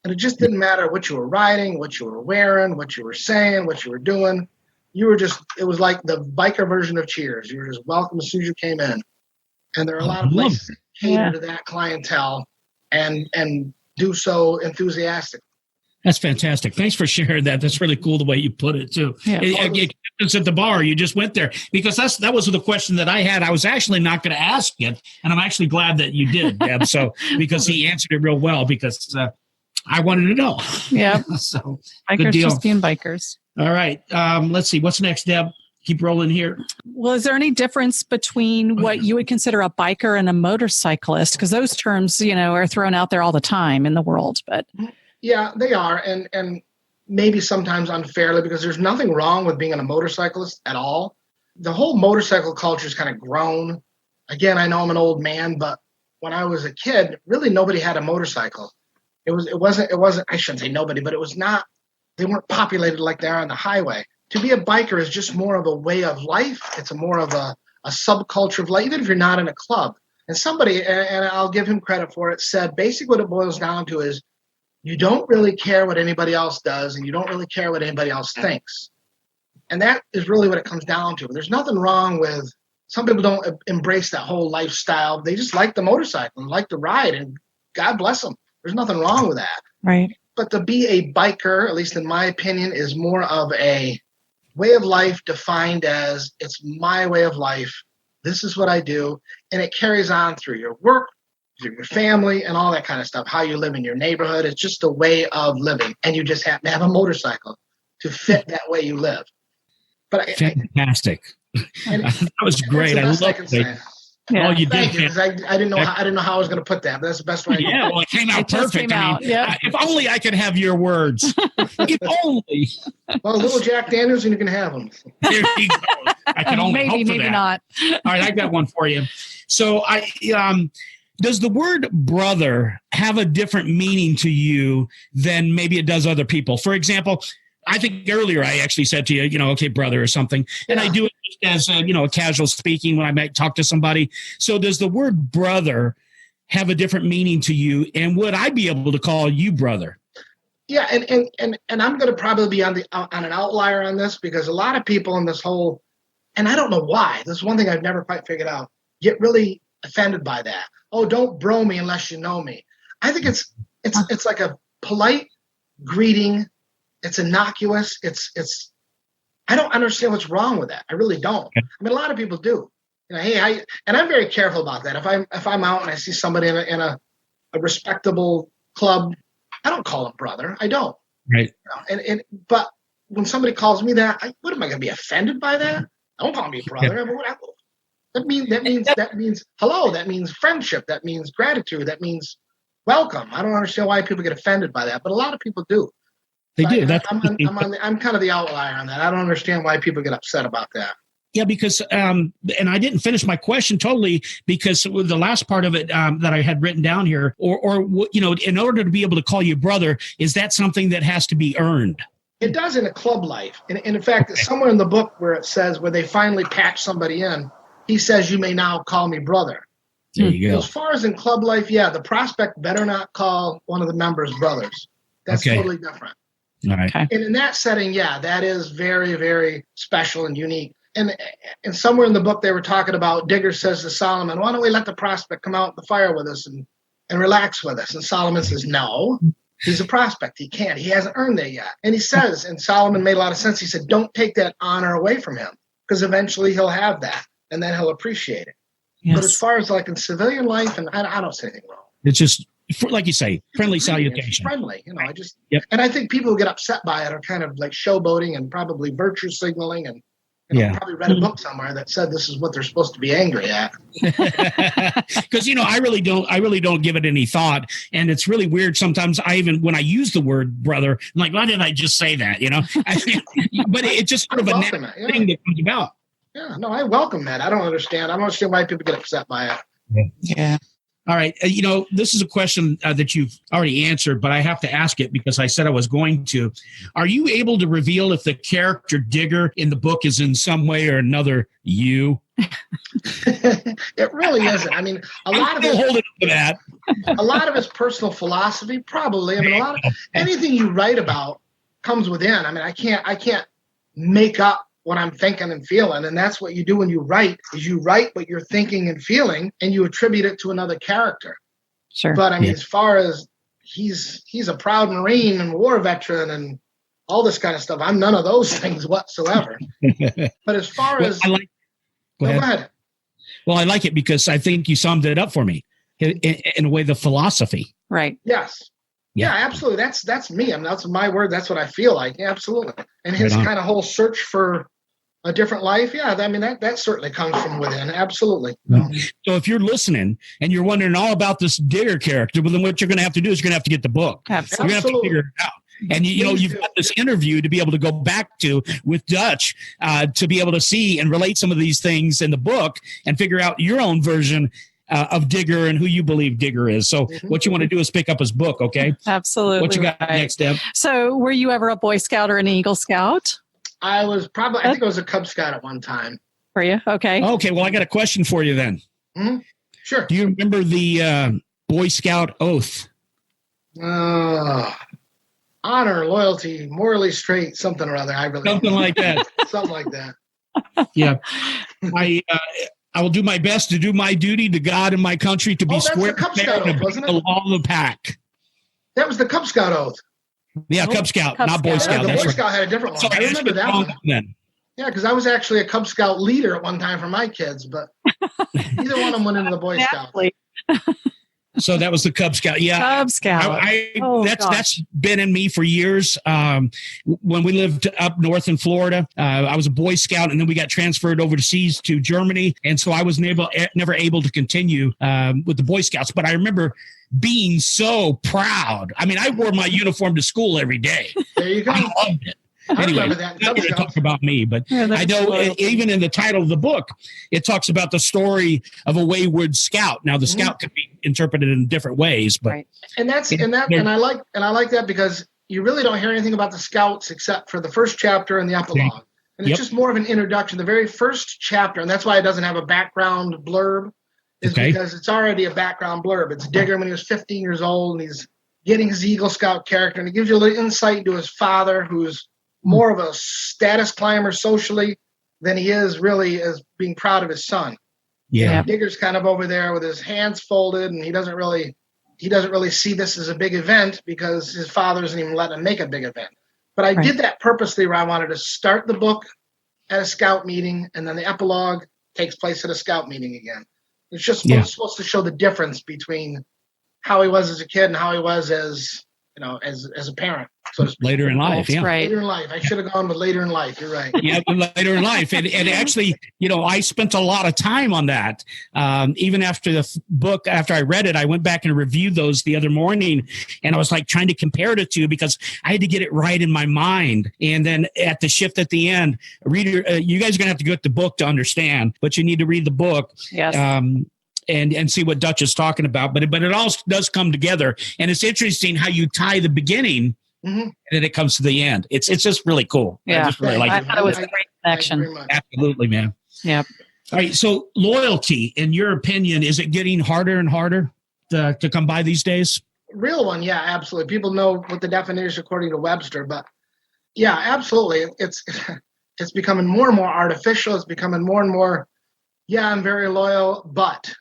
[SPEAKER 4] And it just didn't matter what you were riding, what you were wearing, what you were saying, what you were doing. It was like the biker version of Cheers. You were just welcome as soon as you came in. And there are a lot of places that cater to that clientele and do so enthusiastically.
[SPEAKER 2] That's fantastic. Thanks for sharing that. That's really cool the way you put it too. Yeah. It's at the bar. You just went there because that was the question that I had. I was actually not going to ask it, and I'm actually glad that you did, Deb. So because he answered it real well because I wanted to know.
[SPEAKER 3] Yeah.
[SPEAKER 2] So
[SPEAKER 3] bikers
[SPEAKER 2] good deal.
[SPEAKER 3] Just being bikers.
[SPEAKER 2] All right. Let's see. What's next, Deb? Keep rolling here.
[SPEAKER 3] Well, is there any difference between what you would consider a biker and a motorcyclist? Because those terms, are thrown out there all the time in the world. But
[SPEAKER 4] yeah, they are, and maybe sometimes unfairly, because there's nothing wrong with being a motorcyclist at all. The whole motorcycle culture has kind of grown. Again, I know I'm an old man, but when I was a kid, really nobody had a motorcycle. It wasn't. I shouldn't say nobody, but it was not. They weren't populated like they are on the highway. To be a biker is just more of a way of life. It's more of a subculture of life, even if you're not in a club. And somebody, and I'll give him credit for it, said basically what it boils down to is you don't really care what anybody else does, and you don't really care what anybody else thinks. And that is really what it comes down to. There's nothing wrong with, some people don't embrace that whole lifestyle. They just like the motorcycle and like to ride, and God bless them. There's nothing wrong with that.
[SPEAKER 3] Right.
[SPEAKER 4] But to be a biker, at least in my opinion, is more of a way of life defined as it's my way of life. This is what I do. And it carries on through your work, through your family, and all that kind of stuff. How you live in your neighborhood. It's just a way of living. And you just happen to have a motorcycle to fit that way way. But
[SPEAKER 2] fantastic. That was great. I love it.
[SPEAKER 3] Yeah.
[SPEAKER 2] Oh, you did.
[SPEAKER 4] I didn't know how I was going to put that, but that's the best way.
[SPEAKER 2] Yeah, well, it came out perfect. If only I could have your words. If only.
[SPEAKER 4] Well, little Jack Daniels, and you can have them.
[SPEAKER 2] There you go. I can only hope for
[SPEAKER 3] maybe
[SPEAKER 2] that.
[SPEAKER 3] Not.
[SPEAKER 2] All right, I got one for you. So, does the word brother have a different meaning to you than maybe it does other people? For example, I think earlier I actually said to you, okay, brother or something. And I do it as, a casual speaking when I might talk to somebody. So does the word brother have a different meaning to you? And would I be able to call you brother?
[SPEAKER 4] Yeah. And I'm going to probably be on an outlier on this, because a lot of people in this whole, and I don't know why, this is one thing I've never quite figured out, get really offended by that. Oh, don't bro me unless you know me. I think it's like a polite greeting. It's innocuous. It's. I don't understand what's wrong with that. I really don't. Okay. I mean, a lot of people do. Hey, and I'm very careful about that. If I'm out and I see somebody in a respectable club, I don't call them brother. I don't.
[SPEAKER 2] Right.
[SPEAKER 4] But when somebody calls me that, what am I going to be offended by that? Don't call me brother. Yeah. That means hello. That means friendship. That means gratitude. That means welcome. I don't understand why people get offended by that, but a lot of people do.
[SPEAKER 2] They do.
[SPEAKER 4] I'm kind of the outlier on that. I don't understand why people get upset about that.
[SPEAKER 2] Yeah, because and I didn't finish my question totally, because the last part of it that I had written down here, or in order to be able to call you brother, is that something that has to be earned?
[SPEAKER 4] It does in a club life. And in fact, somewhere in the book where it says, where they finally patch somebody in, he says, "You may now call me brother."
[SPEAKER 2] There you go.
[SPEAKER 4] As far as in club life, yeah, the prospect better not call one of the members brothers. That's totally different.
[SPEAKER 2] All right.
[SPEAKER 3] Okay.
[SPEAKER 4] And in that setting, yeah, that is very, very special and unique. And somewhere in the book, they were talking about, Digger says to Solomon, why don't we let the prospect come out in the fire with us and relax with us? And Solomon says, no, he's a prospect. He can't. He hasn't earned that yet. And he says, and Solomon made a lot of sense, he said, don't take that honor away from him, because eventually he'll have that, and then he'll appreciate it. Yes. But as far as like in civilian life, and I don't say anything wrong.
[SPEAKER 2] It's just, like you say, friendly salutation.
[SPEAKER 4] It's friendly, and I think people who get upset by it are kind of like showboating and probably virtue signaling, and probably read a book somewhere that said this is what they're supposed to be angry at.
[SPEAKER 2] Because I really don't give it any thought, and it's really weird sometimes. When I use the word brother, I'm like, why did I just say that? But it's just sort of a thing that comes about.
[SPEAKER 4] Yeah, no, I welcome that. I don't understand why people get upset by it.
[SPEAKER 3] Yeah.
[SPEAKER 2] All right. This is a question that you've already answered, but I have to ask it because I said I was going to. Are you able to reveal if the character Digger in the book is in some way or another you?
[SPEAKER 4] It really isn't. I mean, a lot of his personal philosophy, probably. I mean, anything you write about comes within. I mean, I can't make up what I'm thinking and feeling. And that's what you do when you write, is you write what you're thinking and feeling, and you attribute it to another character.
[SPEAKER 3] Sure.
[SPEAKER 4] But I mean, as far as he's a proud Marine and war veteran and all this kind of stuff, I'm none of those things whatsoever. But as far as
[SPEAKER 2] go ahead. Well, I like it because I think you summed it up for me in a way, the philosophy.
[SPEAKER 3] Right.
[SPEAKER 4] Yes. Yeah, absolutely. That's me. I mean, that's my word. That's what I feel like. Yeah, absolutely. And his kind of whole search for a different life. Yeah, I mean, that certainly comes from within. Absolutely.
[SPEAKER 2] So if you're listening and you're wondering all about this Digger character, well, then what you're going to have to do is you're going to have to get the book.
[SPEAKER 3] Absolutely.
[SPEAKER 2] You're going to have to figure it out. And you've got this interview to be able to go back to with Dutch to be able to see and relate some of these things in the book and figure out your own version of Digger and who you believe Digger is. So what you want to do is pick up his book, okay?
[SPEAKER 3] Absolutely.
[SPEAKER 2] What you got next, Deb?
[SPEAKER 3] So were you ever a Boy Scout or an Eagle Scout?
[SPEAKER 4] I think I was a Cub Scout at one time.
[SPEAKER 3] Were you? Okay.
[SPEAKER 2] Okay, well, I got a question for you then.
[SPEAKER 4] Mm-hmm. Sure.
[SPEAKER 2] Do you remember the Boy Scout oath?
[SPEAKER 4] Honor, loyalty, morally straight, something or other.
[SPEAKER 2] Something like that.
[SPEAKER 4] Something like that.
[SPEAKER 2] Yeah. I will do my best to do my duty to God and my country, to be square and
[SPEAKER 4] wasn't it?
[SPEAKER 2] the law of the pack.
[SPEAKER 4] That was the Cub Scout oath.
[SPEAKER 2] Yeah, Cub Scout, not Boy Scout.
[SPEAKER 4] The Boy Scout had a different one.
[SPEAKER 2] Sorry,
[SPEAKER 4] I remember that one.
[SPEAKER 2] Then.
[SPEAKER 4] Yeah, because I was actually a Cub Scout leader at one time for my kids, but either one of them went into the Boy Scouts.
[SPEAKER 2] So that was the Cub Scout. Yeah.
[SPEAKER 3] Cub Scout.
[SPEAKER 2] That's been in me for years. When we lived up north in Florida, I was a Boy Scout, and then we got transferred overseas to Germany. And so I was never able to continue with the Boy Scouts. But I remember being so proud. I mean, I wore my uniform to school every day.
[SPEAKER 4] There you go.
[SPEAKER 2] I loved it. Anyway, I'm not going to talk about me, but I know even in the title of the book, it talks about the story of a wayward scout. Now, the scout can be interpreted in different ways, but
[SPEAKER 3] right.
[SPEAKER 4] And I like that because you really don't hear anything about the scouts except for the first chapter and the epilogue, and it's just more of an introduction. The very first chapter, and that's why it doesn't have a background blurb, is because it's already a background blurb. It's Digger when he was 15 years old, and he's getting his Eagle Scout character, and it gives you a little insight into his father, who's more of a status climber socially than he is really as being proud of his son.
[SPEAKER 2] Yeah.
[SPEAKER 4] Digger's kind of over there with his hands folded, and he doesn't really see this as a big event because his father isn't even letting him make a big event. But I did that purposely, where I wanted to start the book at a scout meeting, and then the epilogue takes place at a scout meeting again. It's just supposed to show the difference between how he was as a kid and how he was as a parent. So
[SPEAKER 2] later in life,
[SPEAKER 4] Later in life. I should have gone with later in life. You're right.
[SPEAKER 2] Yeah, later in life. And actually, I spent a lot of time on that. Even after the book, after I read it, I went back and reviewed those the other morning, and I was like trying to compare the two because I had to get it right in my mind. And then at the shift at the end, reader, you guys are going to have to get the book to understand, but you need to read the book.
[SPEAKER 3] Yes.
[SPEAKER 2] And see what Dutch is talking about. But it all does come together. And it's interesting how you tie the beginning and then it comes to the end. It's just really cool.
[SPEAKER 3] Yeah.
[SPEAKER 2] I just really like it.
[SPEAKER 3] I thought it was a great connection.
[SPEAKER 2] Absolutely, man.
[SPEAKER 3] Yeah.
[SPEAKER 2] All right. So loyalty, in your opinion, is it getting harder and harder to come by these days?
[SPEAKER 4] Real one, yeah, absolutely. People know what the definition is according to Webster, but yeah, absolutely. It's becoming more and more artificial. It's becoming more and more, yeah, I'm very loyal, but,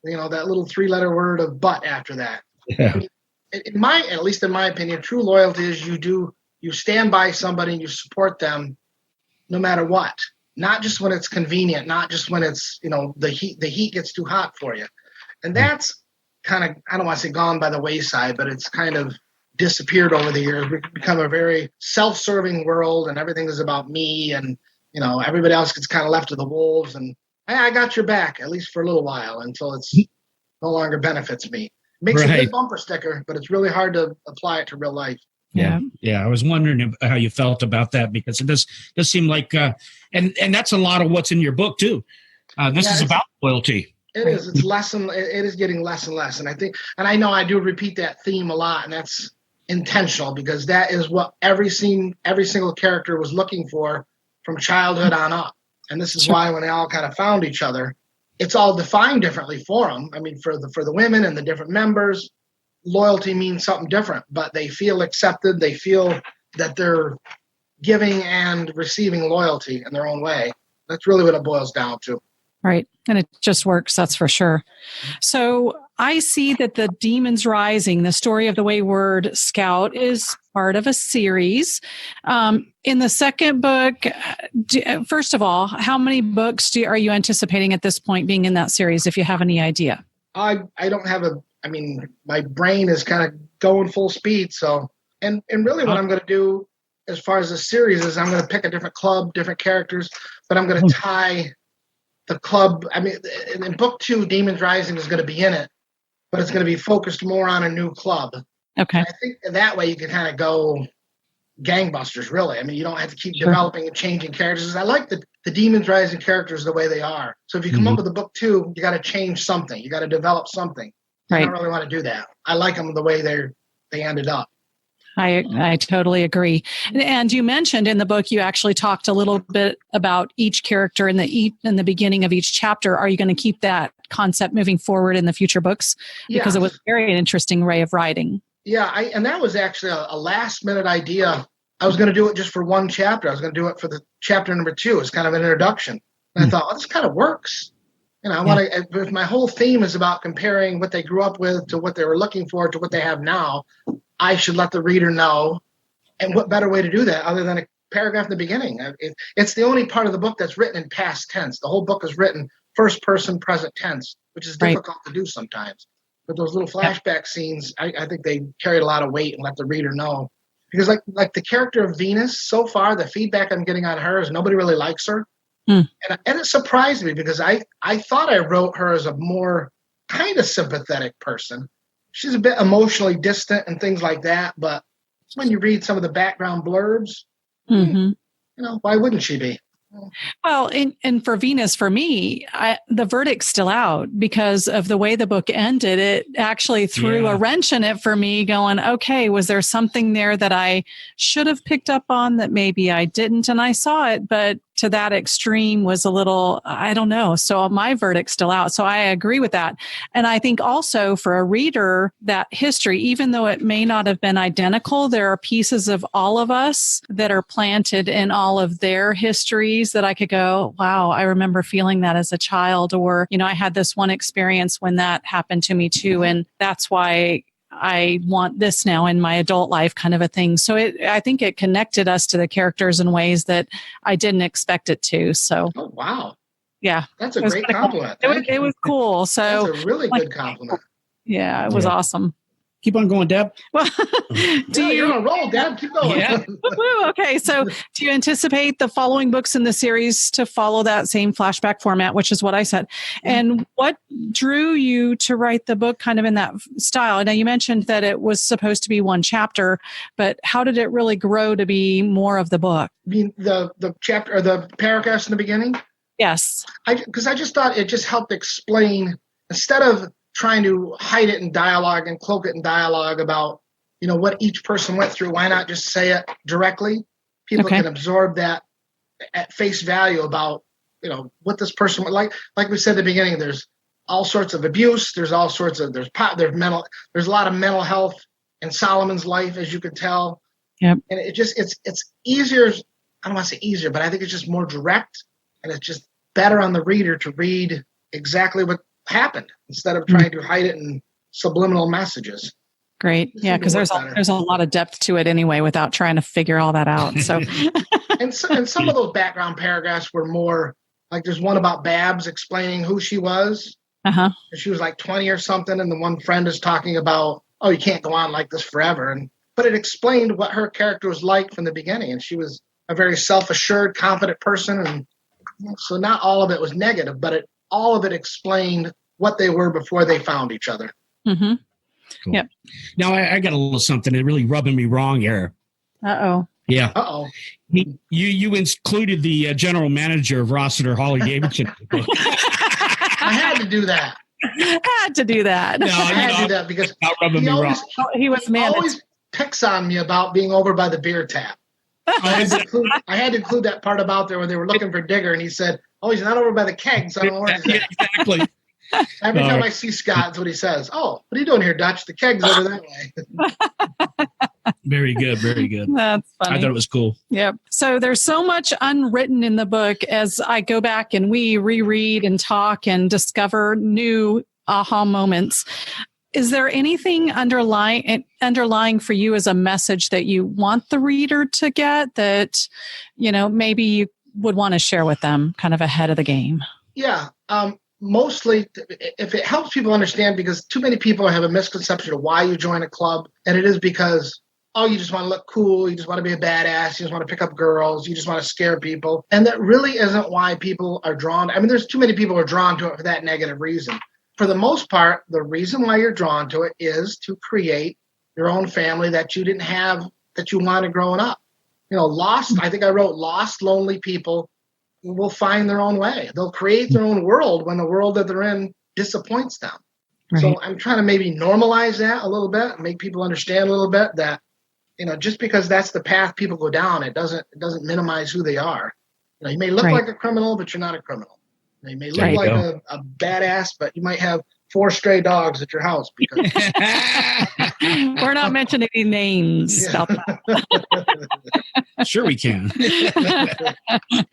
[SPEAKER 4] that little 3-letter word of but after that.
[SPEAKER 2] Yeah.
[SPEAKER 4] At least in my opinion, true loyalty is you stand by somebody and you support them no matter what. Not just when it's convenient, not just when it's, the heat gets too hot for you. And that's kind of, I don't want to say gone by the wayside, but it's kind of disappeared over the years. We've become a very self-serving world, and everything is about me, and everybody else gets kind of left to the wolves, and hey, I got your back, at least for a little while, until it's no longer benefits me. It makes a good bumper sticker, but it's really hard to apply it to real life.
[SPEAKER 2] Yeah. I was wondering how you felt about that, because it does seem like, and that's a lot of what's in your book too. This is about loyalty.
[SPEAKER 4] It is. It is getting less and less. And I know I do repeat that theme a lot, and that's intentional, because that is what every single character was looking for from childhood on up. And this is why when they all kind of found each other, it's all defined differently for them. I mean, for the women and the different members, loyalty means something different, but they feel accepted. They feel that they're giving and receiving loyalty in their own way. That's really what it boils down to.
[SPEAKER 3] Right. And it just works, that's for sure. So I see that the Demons Rising, the story of the Wayward Scout, is part of a series. In the second book, first of all, how many books are you anticipating at this point being in that series, if you have any idea?
[SPEAKER 4] I don't have my brain is kind of going full speed. So, and really what I'm going to do as far as the series is I'm going to pick a different club, different characters, but I'm going to tie the club. I mean, in book 2, Demons Rising is going to be in it, but it's going to be focused more on a new club.
[SPEAKER 3] Okay.
[SPEAKER 4] And I think that way you can kind of go gangbusters, really. I mean, you don't have to keep developing and changing characters. I like the Demons Rising characters the way they are. So if you come up with a book 2, you got to change something. You got to develop something. Right. I don't really want to do that. I like them the way they ended up.
[SPEAKER 3] I totally agree. And you mentioned in the book, you actually talked a little bit about each character in the beginning of each chapter. Are you going to keep that concept moving forward in the future books? Because it was a very interesting way of writing. Yeah,
[SPEAKER 4] and that was actually a last minute idea. I was going to do it just for one chapter. I was going to do it for the chapter number 2. It's kind of an introduction. And I thought, this kind of works. I want to. If my whole theme is about comparing what they grew up with to what they were looking for to what they have now, I should let the reader know. And what better way to do that other than a paragraph in the beginning? It's the only part of the book that's written in past tense. The whole book is written first person present tense, which is difficult to do sometimes. But those little flashback scenes, I think they carried a lot of weight and let the reader know. Because like the character of Venus, so far the feedback I'm getting on her is nobody really likes her. And it surprised me, because I thought I wrote her as a more kind of sympathetic person. She's a bit emotionally distant and things like that. But when you read some of the background blurbs, why wouldn't she be?
[SPEAKER 3] Well, and for Venus, for me, the verdict's still out because of the way the book ended. It actually threw a wrench in it for me, going, okay, was there something there that I should have picked up on that maybe I didn't? And I saw it, but to that extreme was a little, I don't know. So my verdict's still out. So I agree with that. And I think also for a reader, that history, even though it may not have been identical, there are pieces of all of us that are planted in all of their histories that I could go, wow, I remember feeling that as a child, or, I had this one experience when that happened to me too. And that's why I want this now in my adult life, kind of a thing. So I think it connected us to the characters in ways that I didn't expect it to. So,
[SPEAKER 4] oh, wow.
[SPEAKER 3] Yeah.
[SPEAKER 4] That's a great compliment.
[SPEAKER 3] Cool. It was cool. So
[SPEAKER 4] that's a really good compliment.
[SPEAKER 3] Yeah, it was awesome.
[SPEAKER 2] Keep on going, Deb.
[SPEAKER 3] Well,
[SPEAKER 4] you're on a roll, Deb. Keep going.
[SPEAKER 2] Yeah.
[SPEAKER 3] Okay, so do you anticipate the following books in the series to follow that same flashback format, which is what I said? And what drew you to write the book kind of in that style? Now, you mentioned that it was supposed to be one chapter, but how did it really grow to be more of the book?
[SPEAKER 4] I mean, the chapter or the paragraphs in the beginning?
[SPEAKER 3] Yes.
[SPEAKER 4] Because I just thought it just helped explain, instead of trying to hide it in dialogue and cloak it in dialogue about, what each person went through. Why not just say it directly? People can absorb that at face value about, what this person, like we said at the beginning, there's all sorts of abuse. There's all sorts of, there's a lot of mental health in Solomon's life, as you can tell.
[SPEAKER 3] Yep.
[SPEAKER 4] And it's easier. I don't want to say easier, but I think it's just more direct, and it's just better on the reader to read exactly what happened instead of trying to hide it in subliminal messages.
[SPEAKER 3] Great. Yeah, because there's a lot of depth to it anyway without trying to figure all that out. So
[SPEAKER 4] and some of those background paragraphs were more like, there's one about Babs explaining who she was.
[SPEAKER 3] Uh-huh.
[SPEAKER 4] She was like 20 or something, and the one friend is talking about, oh, you can't go on like this forever. But it explained what her character was like from the beginning, and she was a very self-assured, confident person, and so not all of it was negative, but all of it explained what they were before they found each other.
[SPEAKER 3] Mm-hmm.
[SPEAKER 2] Cool.
[SPEAKER 3] Yep.
[SPEAKER 2] Now I got a little something that really rubbing me wrong here.
[SPEAKER 3] Uh-oh.
[SPEAKER 2] Yeah.
[SPEAKER 4] Uh-oh.
[SPEAKER 2] You included the general manager of Rossiter Harley Davidson.
[SPEAKER 4] I had to do that.
[SPEAKER 2] No,
[SPEAKER 4] I had to do that because
[SPEAKER 3] he
[SPEAKER 4] always picks on me about being over by the beer tap. I had to include that part about there when they were looking for Digger, and he said, "Oh, he's not over by the kegs." I don't know where he's at.
[SPEAKER 2] Exactly.
[SPEAKER 4] Every time I see Scott, that's what he says. "Oh, what are you doing here, Dutch? The keg's over that way."
[SPEAKER 2] Very good. Very good.
[SPEAKER 3] That's funny.
[SPEAKER 2] I thought it was cool.
[SPEAKER 3] Yep. So there's so much unwritten in the book as I go back and we reread and talk and discover new aha moments. Is there anything underlying for you as a message that you want the reader to get that, maybe you would want to share with them kind of ahead of the game?
[SPEAKER 4] Yeah. Mostly, if it helps people understand, because too many people have a misconception of why you join a club, and it is because, you just want to look cool, you just want to be a badass, you just want to pick up girls, you just want to scare people, and that really isn't why people are drawn. I mean, there's too many people who are drawn to it for that negative reason. For the most part, the reason why you're drawn to it is to create your own family that you didn't have, that you wanted growing up. I think I wrote lost, lonely people will find their own way. They'll create their own world when the world that they're in disappoints them. Right. So I'm trying to maybe normalize that a little bit, make people understand a little bit that, just because that's the path people go down, it doesn't minimize who they are. You may look like a criminal, but you're not a criminal. You may look like a badass, but you might have 4 stray dogs at your house. Because
[SPEAKER 3] we're not mentioning any names.
[SPEAKER 4] Yeah.
[SPEAKER 2] Sure we can.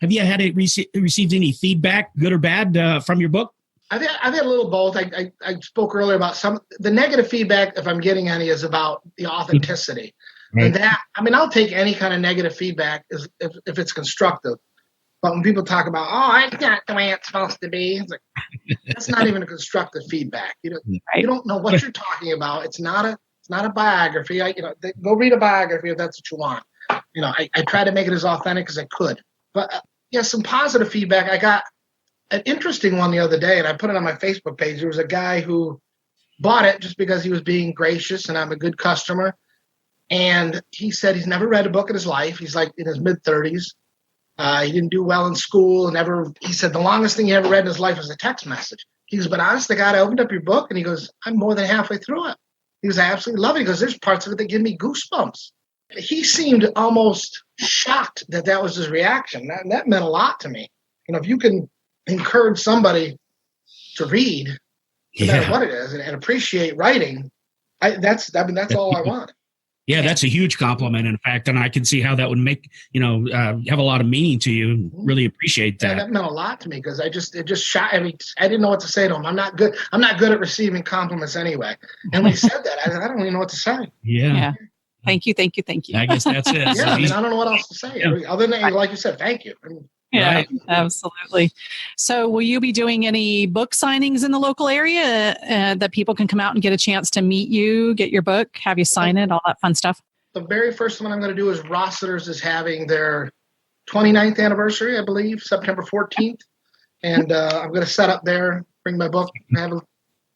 [SPEAKER 2] Have you received any feedback, good or bad, from your book?
[SPEAKER 4] I've had a little both. I spoke earlier about the negative feedback, if I'm getting any, is about the authenticity. Right. And I'll take any kind of negative feedback if it's constructive. But when people talk about, it's not the way it's supposed to be, it's like, that's not even a constructive feedback. You don't know what you're talking about. It's not a biography. Go read a biography if that's what you want. I try to make it as authentic as I could. But some positive feedback. I got an interesting one the other day, and I put it on my Facebook page. There was a guy who bought it just because he was being gracious, and I'm a good customer. And he said he's never read a book in his life. He's like in his mid-30s. He didn't do well in school. He said the longest thing he ever read in his life was a text message. He goes, but honest to God, I opened up your book, and he goes, I'm more than halfway through it. He goes, I absolutely love it. He goes, there's parts of it that give me goosebumps. He seemed almost shocked that was his reaction. That meant a lot to me. If you can encourage somebody to read, no matter what it is, and appreciate writing, that's all I want.
[SPEAKER 2] Yeah, that's a huge compliment, in fact, and I can see how that would make, have a lot of meaning to you. Really appreciate that.
[SPEAKER 4] Yeah, that meant a lot to me because it just shocked. I didn't know what to say to him. I'm not good at receiving compliments anyway. And when he said that, I don't even know what to say.
[SPEAKER 2] Yeah.
[SPEAKER 3] Thank you.
[SPEAKER 2] I guess that's it.
[SPEAKER 4] Yeah, I don't know what else to say. Other than, like you said, thank you.
[SPEAKER 3] Yeah,
[SPEAKER 2] right.
[SPEAKER 3] Absolutely. So will you be doing any book signings in the local area that people can come out and get a chance to meet you, get your book, have you sign it, all that fun stuff?
[SPEAKER 4] The very first one I'm going to do is Rossiter's is having their 29th anniversary, I believe, September 14th. And I'm going to set up there, bring my book, have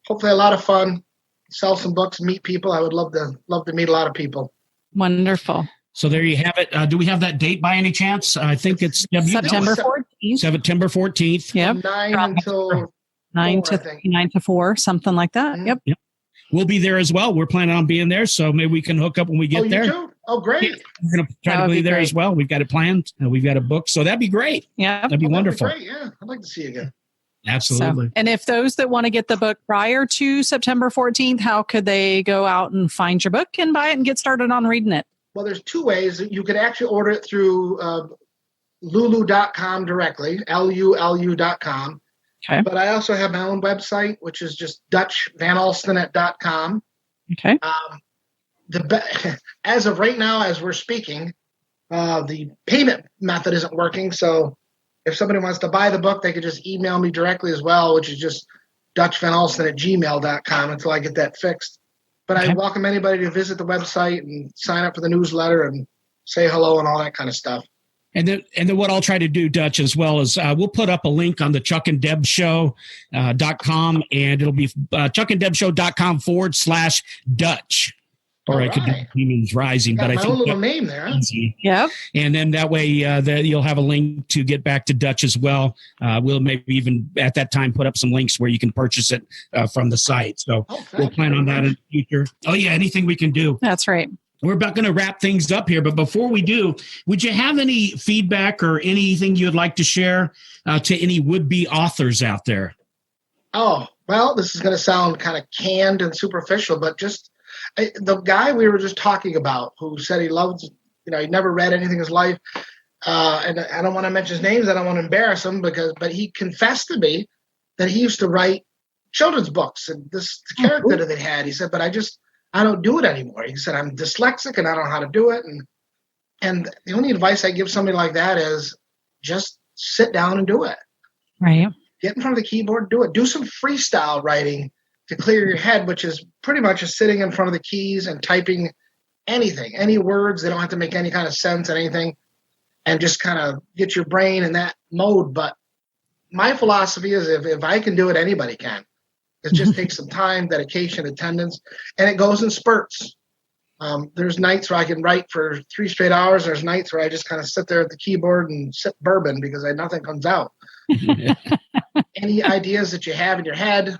[SPEAKER 4] hopefully a lot of fun, sell some books, meet people. I would love to meet a lot of people.
[SPEAKER 3] Wonderful.
[SPEAKER 2] So there you have it. Do we have that date by any chance? I think it's
[SPEAKER 3] September 14th.
[SPEAKER 2] September 14th.
[SPEAKER 3] Yep. 9 to 4, something like that.
[SPEAKER 4] Mm-hmm.
[SPEAKER 3] Yep.
[SPEAKER 2] We'll be there as well. We're planning on being there, so maybe we can hook up when we get there.
[SPEAKER 4] Too? Oh, great.
[SPEAKER 2] We're going to try to be there as well. We've got it planned. We've got a book. So that'd be great.
[SPEAKER 3] Yeah.
[SPEAKER 2] That'd be wonderful.
[SPEAKER 4] That'd be great. Yeah. I'd like to see you again.
[SPEAKER 2] Absolutely.
[SPEAKER 3] So, and if those that want to get the book prior to September 14th, how could they go out and find your book and buy it and get started on reading it?
[SPEAKER 4] Well, there's two ways. You could actually order it through lulu.com directly, lulu.com.
[SPEAKER 3] Okay.
[SPEAKER 4] But I also have my own website, which is just dutchvanalstin.com.
[SPEAKER 3] Okay.
[SPEAKER 4] As of right now, as we're speaking, the payment method isn't working. So if somebody wants to buy the book, they could just email me directly as well, which is just dutchvanalstin@gmail.com until I get that fixed. But I welcome anybody to visit the website and sign up for the newsletter and say hello and all that kind of stuff.
[SPEAKER 2] And then what I'll try to do, Dutch, as well as we'll put up a link on the Chuck-n-Deb show.com, and it'll be chuckandebshow.com/Dutch. Or I could do Demons Rising, but I think
[SPEAKER 4] my little name there.
[SPEAKER 3] Yep.
[SPEAKER 2] And then that way you'll have a link to get back to Dutch as well. We'll maybe even at that time put up some links where you can purchase it from the site. So we'll plan on that in the future. Oh, yeah, anything we can do.
[SPEAKER 3] That's right.
[SPEAKER 2] We're about going to wrap things up here, but before we do, would you have any feedback or anything you'd like to share to any would-be authors out there?
[SPEAKER 4] Oh, well, this is going to sound kind of canned and superficial, but just the guy we were just talking about who said he loves, he never read anything in his life, and I don't want to mention his names, I don't want to embarrass him, but he confessed to me that he used to write children's books, and this character that they had, he said, but I don't do it anymore. He said, I'm dyslexic and I don't know how to do it. And the only advice I give somebody like that is just sit down and do it.
[SPEAKER 3] Right.
[SPEAKER 4] Get in front of the keyboard, do it. Do some freestyle writing to clear your head, which is pretty much just sitting in front of the keys and typing anything, any words. They don't have to make any kind of sense and anything, and just kind of get your brain in that mode. But my philosophy is if I can do it, anybody can. It just takes some time, dedication, attendance, and it goes in spurts. There's nights where I can write for 3 straight hours. There's nights where I just kind of sit there at the keyboard and sip bourbon because nothing comes out. Any ideas that you have in your head,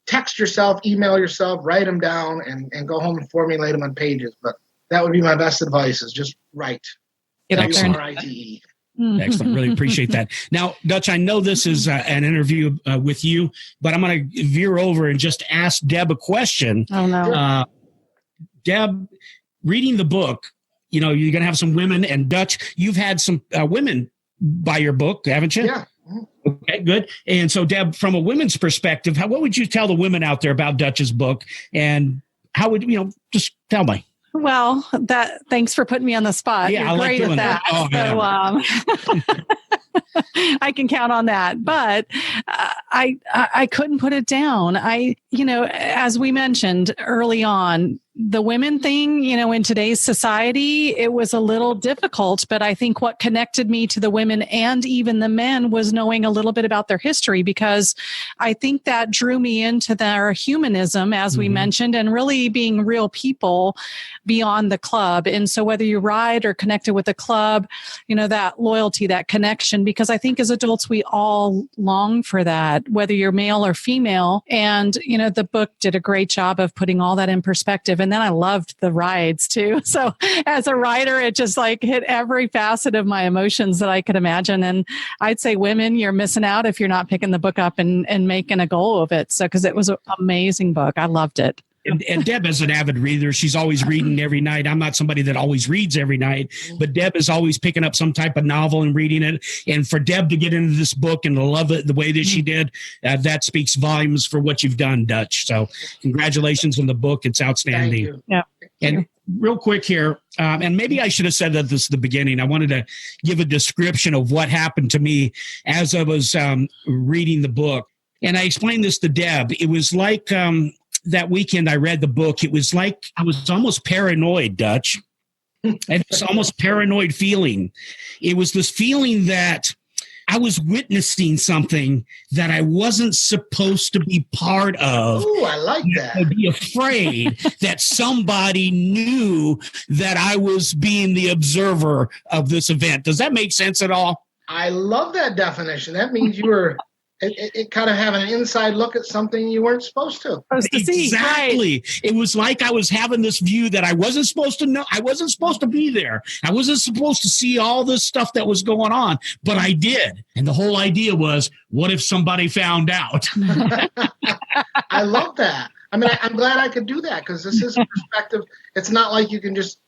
[SPEAKER 4] text yourself, email yourself, write them down, and go home and formulate them on pages. But that would be my best advice, is just write.
[SPEAKER 3] Get out there.
[SPEAKER 4] WRITE.
[SPEAKER 2] Excellent. Really appreciate that. Now, Dutch, I know this is an interview with you, but I'm going to veer over and just ask Deb a question.
[SPEAKER 3] Oh, no.
[SPEAKER 2] Deb, reading the book, you're going to have some women, and Dutch, you've had some women buy your book, haven't you?
[SPEAKER 4] Yeah.
[SPEAKER 2] Okay, good. And so, Deb, from a women's perspective, what would you tell the women out there about Dutch's book, and how would, just tell me?
[SPEAKER 3] Well, thanks for putting me on the spot.
[SPEAKER 2] Yeah,
[SPEAKER 3] You're great
[SPEAKER 2] like doing
[SPEAKER 3] at that. So I can count on that. But I couldn't put it down. As we mentioned early on, the women thing, in today's society, it was a little difficult, but I think what connected me to the women and even the men was knowing a little bit about their history, because I think that drew me into their humanism, as we mentioned, and really being real people beyond the club. And so whether you ride or connected with the club, that loyalty, that connection, because I think as adults, we all long for that, whether you're male or female. And, the book did a great job of putting all that in perspective. And then I loved the rides too. So as a rider, it just hit every facet of my emotions that I could imagine. And I'd say women, you're missing out if you're not picking the book up and making a goal of it. So, because it was an amazing book. I loved it.
[SPEAKER 2] And Deb is an avid reader. She's always reading every night. I'm not somebody that always reads every night, but Deb is always picking up some type of novel and reading it. And for Deb to get into this book and to love it the way that she did, that speaks volumes for what you've done, Dutch. So congratulations on the book. It's outstanding.
[SPEAKER 3] Yeah.
[SPEAKER 2] And real quick here, and maybe I should have said that this at the beginning. I wanted to give a description of what happened to me as I was reading the book. And I explained this to Deb. It was like that weekend I read the book. It was like I was almost paranoid, Dutch. And it's almost paranoid feeling. It was this feeling that I was witnessing something that I wasn't supposed to be part of.
[SPEAKER 4] Oh, I like that.
[SPEAKER 2] I'd be afraid that somebody knew that I was being the observer of this event. Does that make sense at all?
[SPEAKER 4] I love that definition. That means you were it kind of having an inside look at something you weren't supposed to.
[SPEAKER 2] Exactly. Right. It was like I was having this view that I wasn't supposed to know. I wasn't supposed to be there. I wasn't supposed to see all this stuff that was going on, but I did. And the whole idea was, what if somebody found out?
[SPEAKER 4] I love that. I mean, I'm glad I could do that because this is a perspective. It's not like you can just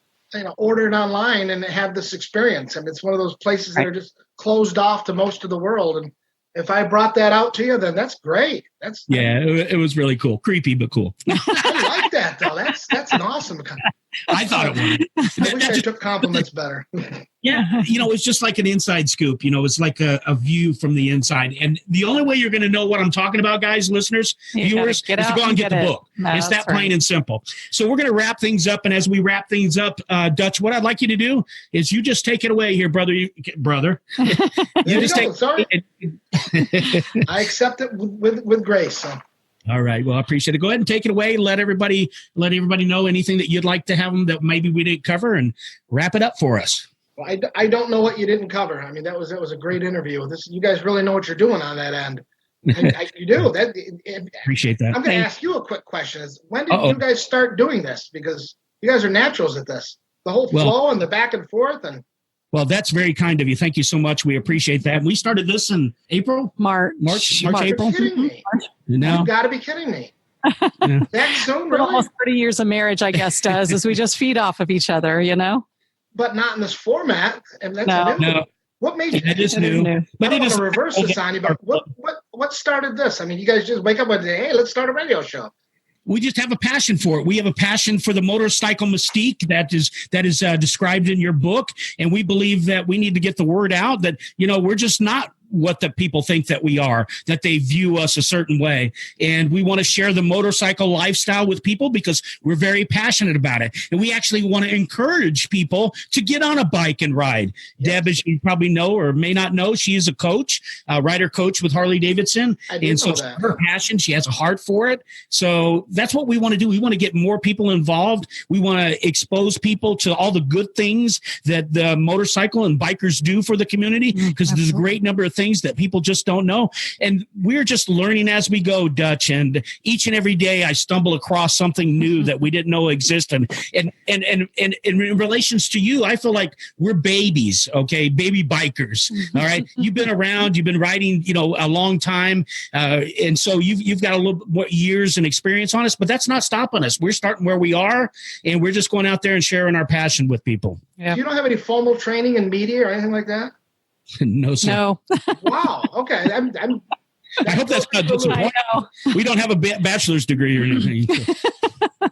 [SPEAKER 4] order it online and have this experience. I mean, it's one of those places that are just closed off to most of the world. And if I brought that out to you, then that's great.
[SPEAKER 2] It was really cool. Creepy, but cool.
[SPEAKER 4] I like that, though. That's an awesome.
[SPEAKER 2] I thought it was.
[SPEAKER 4] I wish I took compliments better.
[SPEAKER 2] Yeah. It's just like an inside scoop. It's like a view from the inside. And the only way you're going to know what I'm talking about, guys, listeners, viewers, is to go and get the book. It's that plain and simple. So we're going to wrap things up. And as we wrap things up, Dutch, what I'd like you to do is you just take it away here, brother. You just take
[SPEAKER 4] Sorry. I accept it with grace. So.
[SPEAKER 2] All right. Well, I appreciate it. Go ahead and take it away. Let everybody know anything that you'd like to have them that maybe we didn't cover, and wrap it up for us.
[SPEAKER 4] Well, I don't know what you didn't cover. I mean, that was a great interview. You guys really know what you're doing on that end. You do.
[SPEAKER 2] Appreciate that.
[SPEAKER 4] I'm going to ask you a quick question. When did you guys start doing this? Because you guys are naturals at this. The whole flow and the back and forth and.
[SPEAKER 2] Well, that's very kind of you. Thank you so much. We appreciate that. We started this in April?
[SPEAKER 3] March,
[SPEAKER 2] April.
[SPEAKER 4] You're kidding me.
[SPEAKER 2] No.
[SPEAKER 4] You've got to be kidding me.
[SPEAKER 2] Yeah.
[SPEAKER 4] That soon, really?
[SPEAKER 3] Almost 30 years of marriage, I guess, does, as we just feed off of each other,
[SPEAKER 4] But not in this format. And that's new.
[SPEAKER 2] No.
[SPEAKER 4] What made you?
[SPEAKER 2] It is new.
[SPEAKER 4] But I don't want to reverse this on you, but what started this? I mean, you guys just wake up and say, hey, let's start a radio show.
[SPEAKER 2] We just have a passion for it. We have a passion for the motorcycle mystique that is described in your book. And we believe that we need to get the word out that, we're just not what the people think that we are, that they view us a certain way. And we want to share the motorcycle lifestyle with people because we're very passionate about it. And we actually want to encourage people to get on a bike and ride. Yes. Deb, as you probably know or may not know, she is a coach, rider coach with Harley Davidson. And so it's her passion. She has a heart for it. So that's what we want to do. We want to get more people involved. We want to expose people to all the good things that the motorcycle and bikers do for the community, because there's a great number of things that people just don't know. And we're just learning as we go, Dutch. And each and every day I stumble across something new that we didn't know existed. And in relations to you, I feel like we're babies, okay? Baby bikers. All right. You've been around, you've been riding, a long time. And so you've got a little bit more years and experience on us, but that's not stopping us. We're starting where we are, and we're just going out there and sharing our passion with people.
[SPEAKER 3] Yeah.
[SPEAKER 4] You don't have any formal training in media or anything like that?
[SPEAKER 2] No, sir.
[SPEAKER 3] No.
[SPEAKER 4] Wow. Okay.
[SPEAKER 2] I hope that's not disappointing. We don't have a bachelor's degree or anything.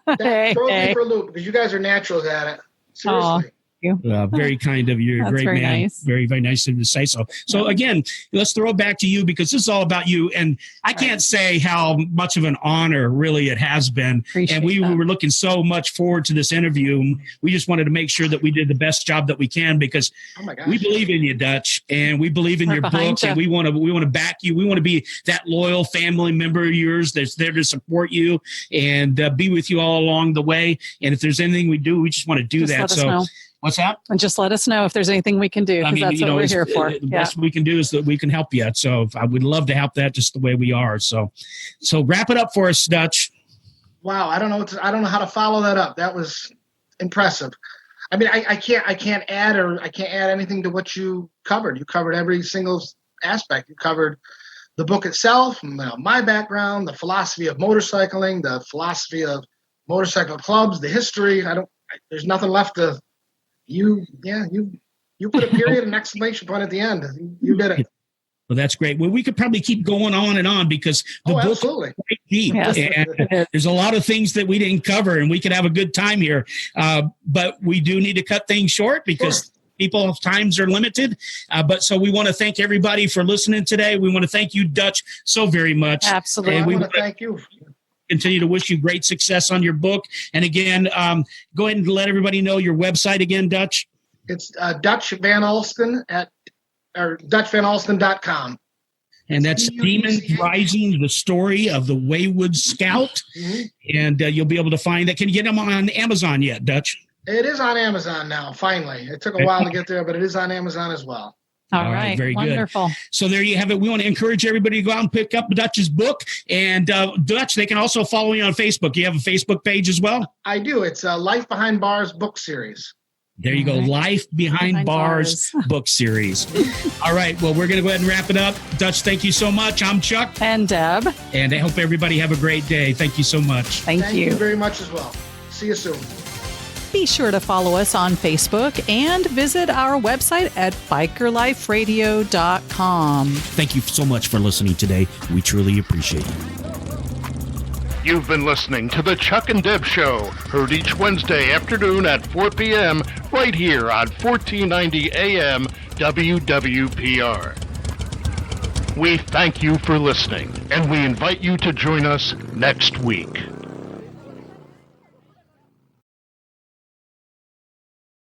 [SPEAKER 4] That throws me for a loop because you guys are naturals at it. Seriously.
[SPEAKER 2] Very kind of you. You're a great man. Nice. Very, very nice of you to say so. So again, let's throw it back to you because this is all about you. And I can't say how much of an honor really it has been.
[SPEAKER 3] Appreciate
[SPEAKER 2] we were looking so much forward to this interview. We just wanted to make sure that we did the best job that we can because we believe in you, Dutch, and we believe in your book, and we want to back you. We want to be that loyal family member of yours that's there to support you and be with you all along the way. And if there's anything we do, we just want to do that. So. What's that?
[SPEAKER 3] And just let us know if there's anything we can do, because that's what we're here for.
[SPEAKER 2] The best we can do is that we can help you. So I would love to help that just the way we are. So wrap it up for us, Dutch.
[SPEAKER 4] Wow, I don't know how to follow that up. That was impressive. I mean, I can't add anything to what you covered. You covered every single aspect. You covered the book itself, my background, the philosophy of motorcycling, the philosophy of motorcycle clubs, the history. There's nothing left to. You put a period and exclamation point at the end. You did it.
[SPEAKER 2] Well, that's great. Well, we could probably keep going on and on because the book is quite deep.
[SPEAKER 3] Yes.
[SPEAKER 2] And there's a lot of things that we didn't cover, and we could have a good time here. But we do need to cut things short because people's times are limited. But so we want to thank everybody for listening today. We want to thank you, Dutch, so very much.
[SPEAKER 3] Absolutely.
[SPEAKER 2] And
[SPEAKER 4] we want to thank you.
[SPEAKER 2] Continue to wish you great success on your book. And again, go ahead and let everybody know your website again, Dutch.
[SPEAKER 4] It's Dutch Van Alstin or DutchVanAlstin.com.
[SPEAKER 2] And that's Demons Rising, the story of the Wayward Scout. Mm-hmm. And you'll be able to find that. Can you get them on Amazon yet, Dutch?
[SPEAKER 4] It is on Amazon now, finally. It took a while to get there, but it is on Amazon as well.
[SPEAKER 3] All right.
[SPEAKER 2] Very
[SPEAKER 3] Wonderful.
[SPEAKER 2] good. So there you have it. We want to encourage everybody to go out and pick up Dutch's book. And Dutch, they can also follow you on Facebook. You have a Facebook page as well?
[SPEAKER 4] I do. It's a Life Behind Bars book series.
[SPEAKER 2] There you go. Life Behind Bars book series. All right. Well, we're going to go ahead and wrap it up. Dutch, thank you so much. I'm Chuck.
[SPEAKER 3] And Deb.
[SPEAKER 2] And I hope everybody have a great day. Thank you so much.
[SPEAKER 3] Thank you
[SPEAKER 4] very much as well. See you soon.
[SPEAKER 3] Be sure to follow us on Facebook and visit our website at bikerliferadio.com.
[SPEAKER 2] Thank you so much for listening today. We truly appreciate you.
[SPEAKER 1] You've been listening to the Chuck-n-Deb Show, heard each Wednesday afternoon at 4 p.m. right here on 1490 AM WWPR. We thank you for listening, and we invite you to join us next week.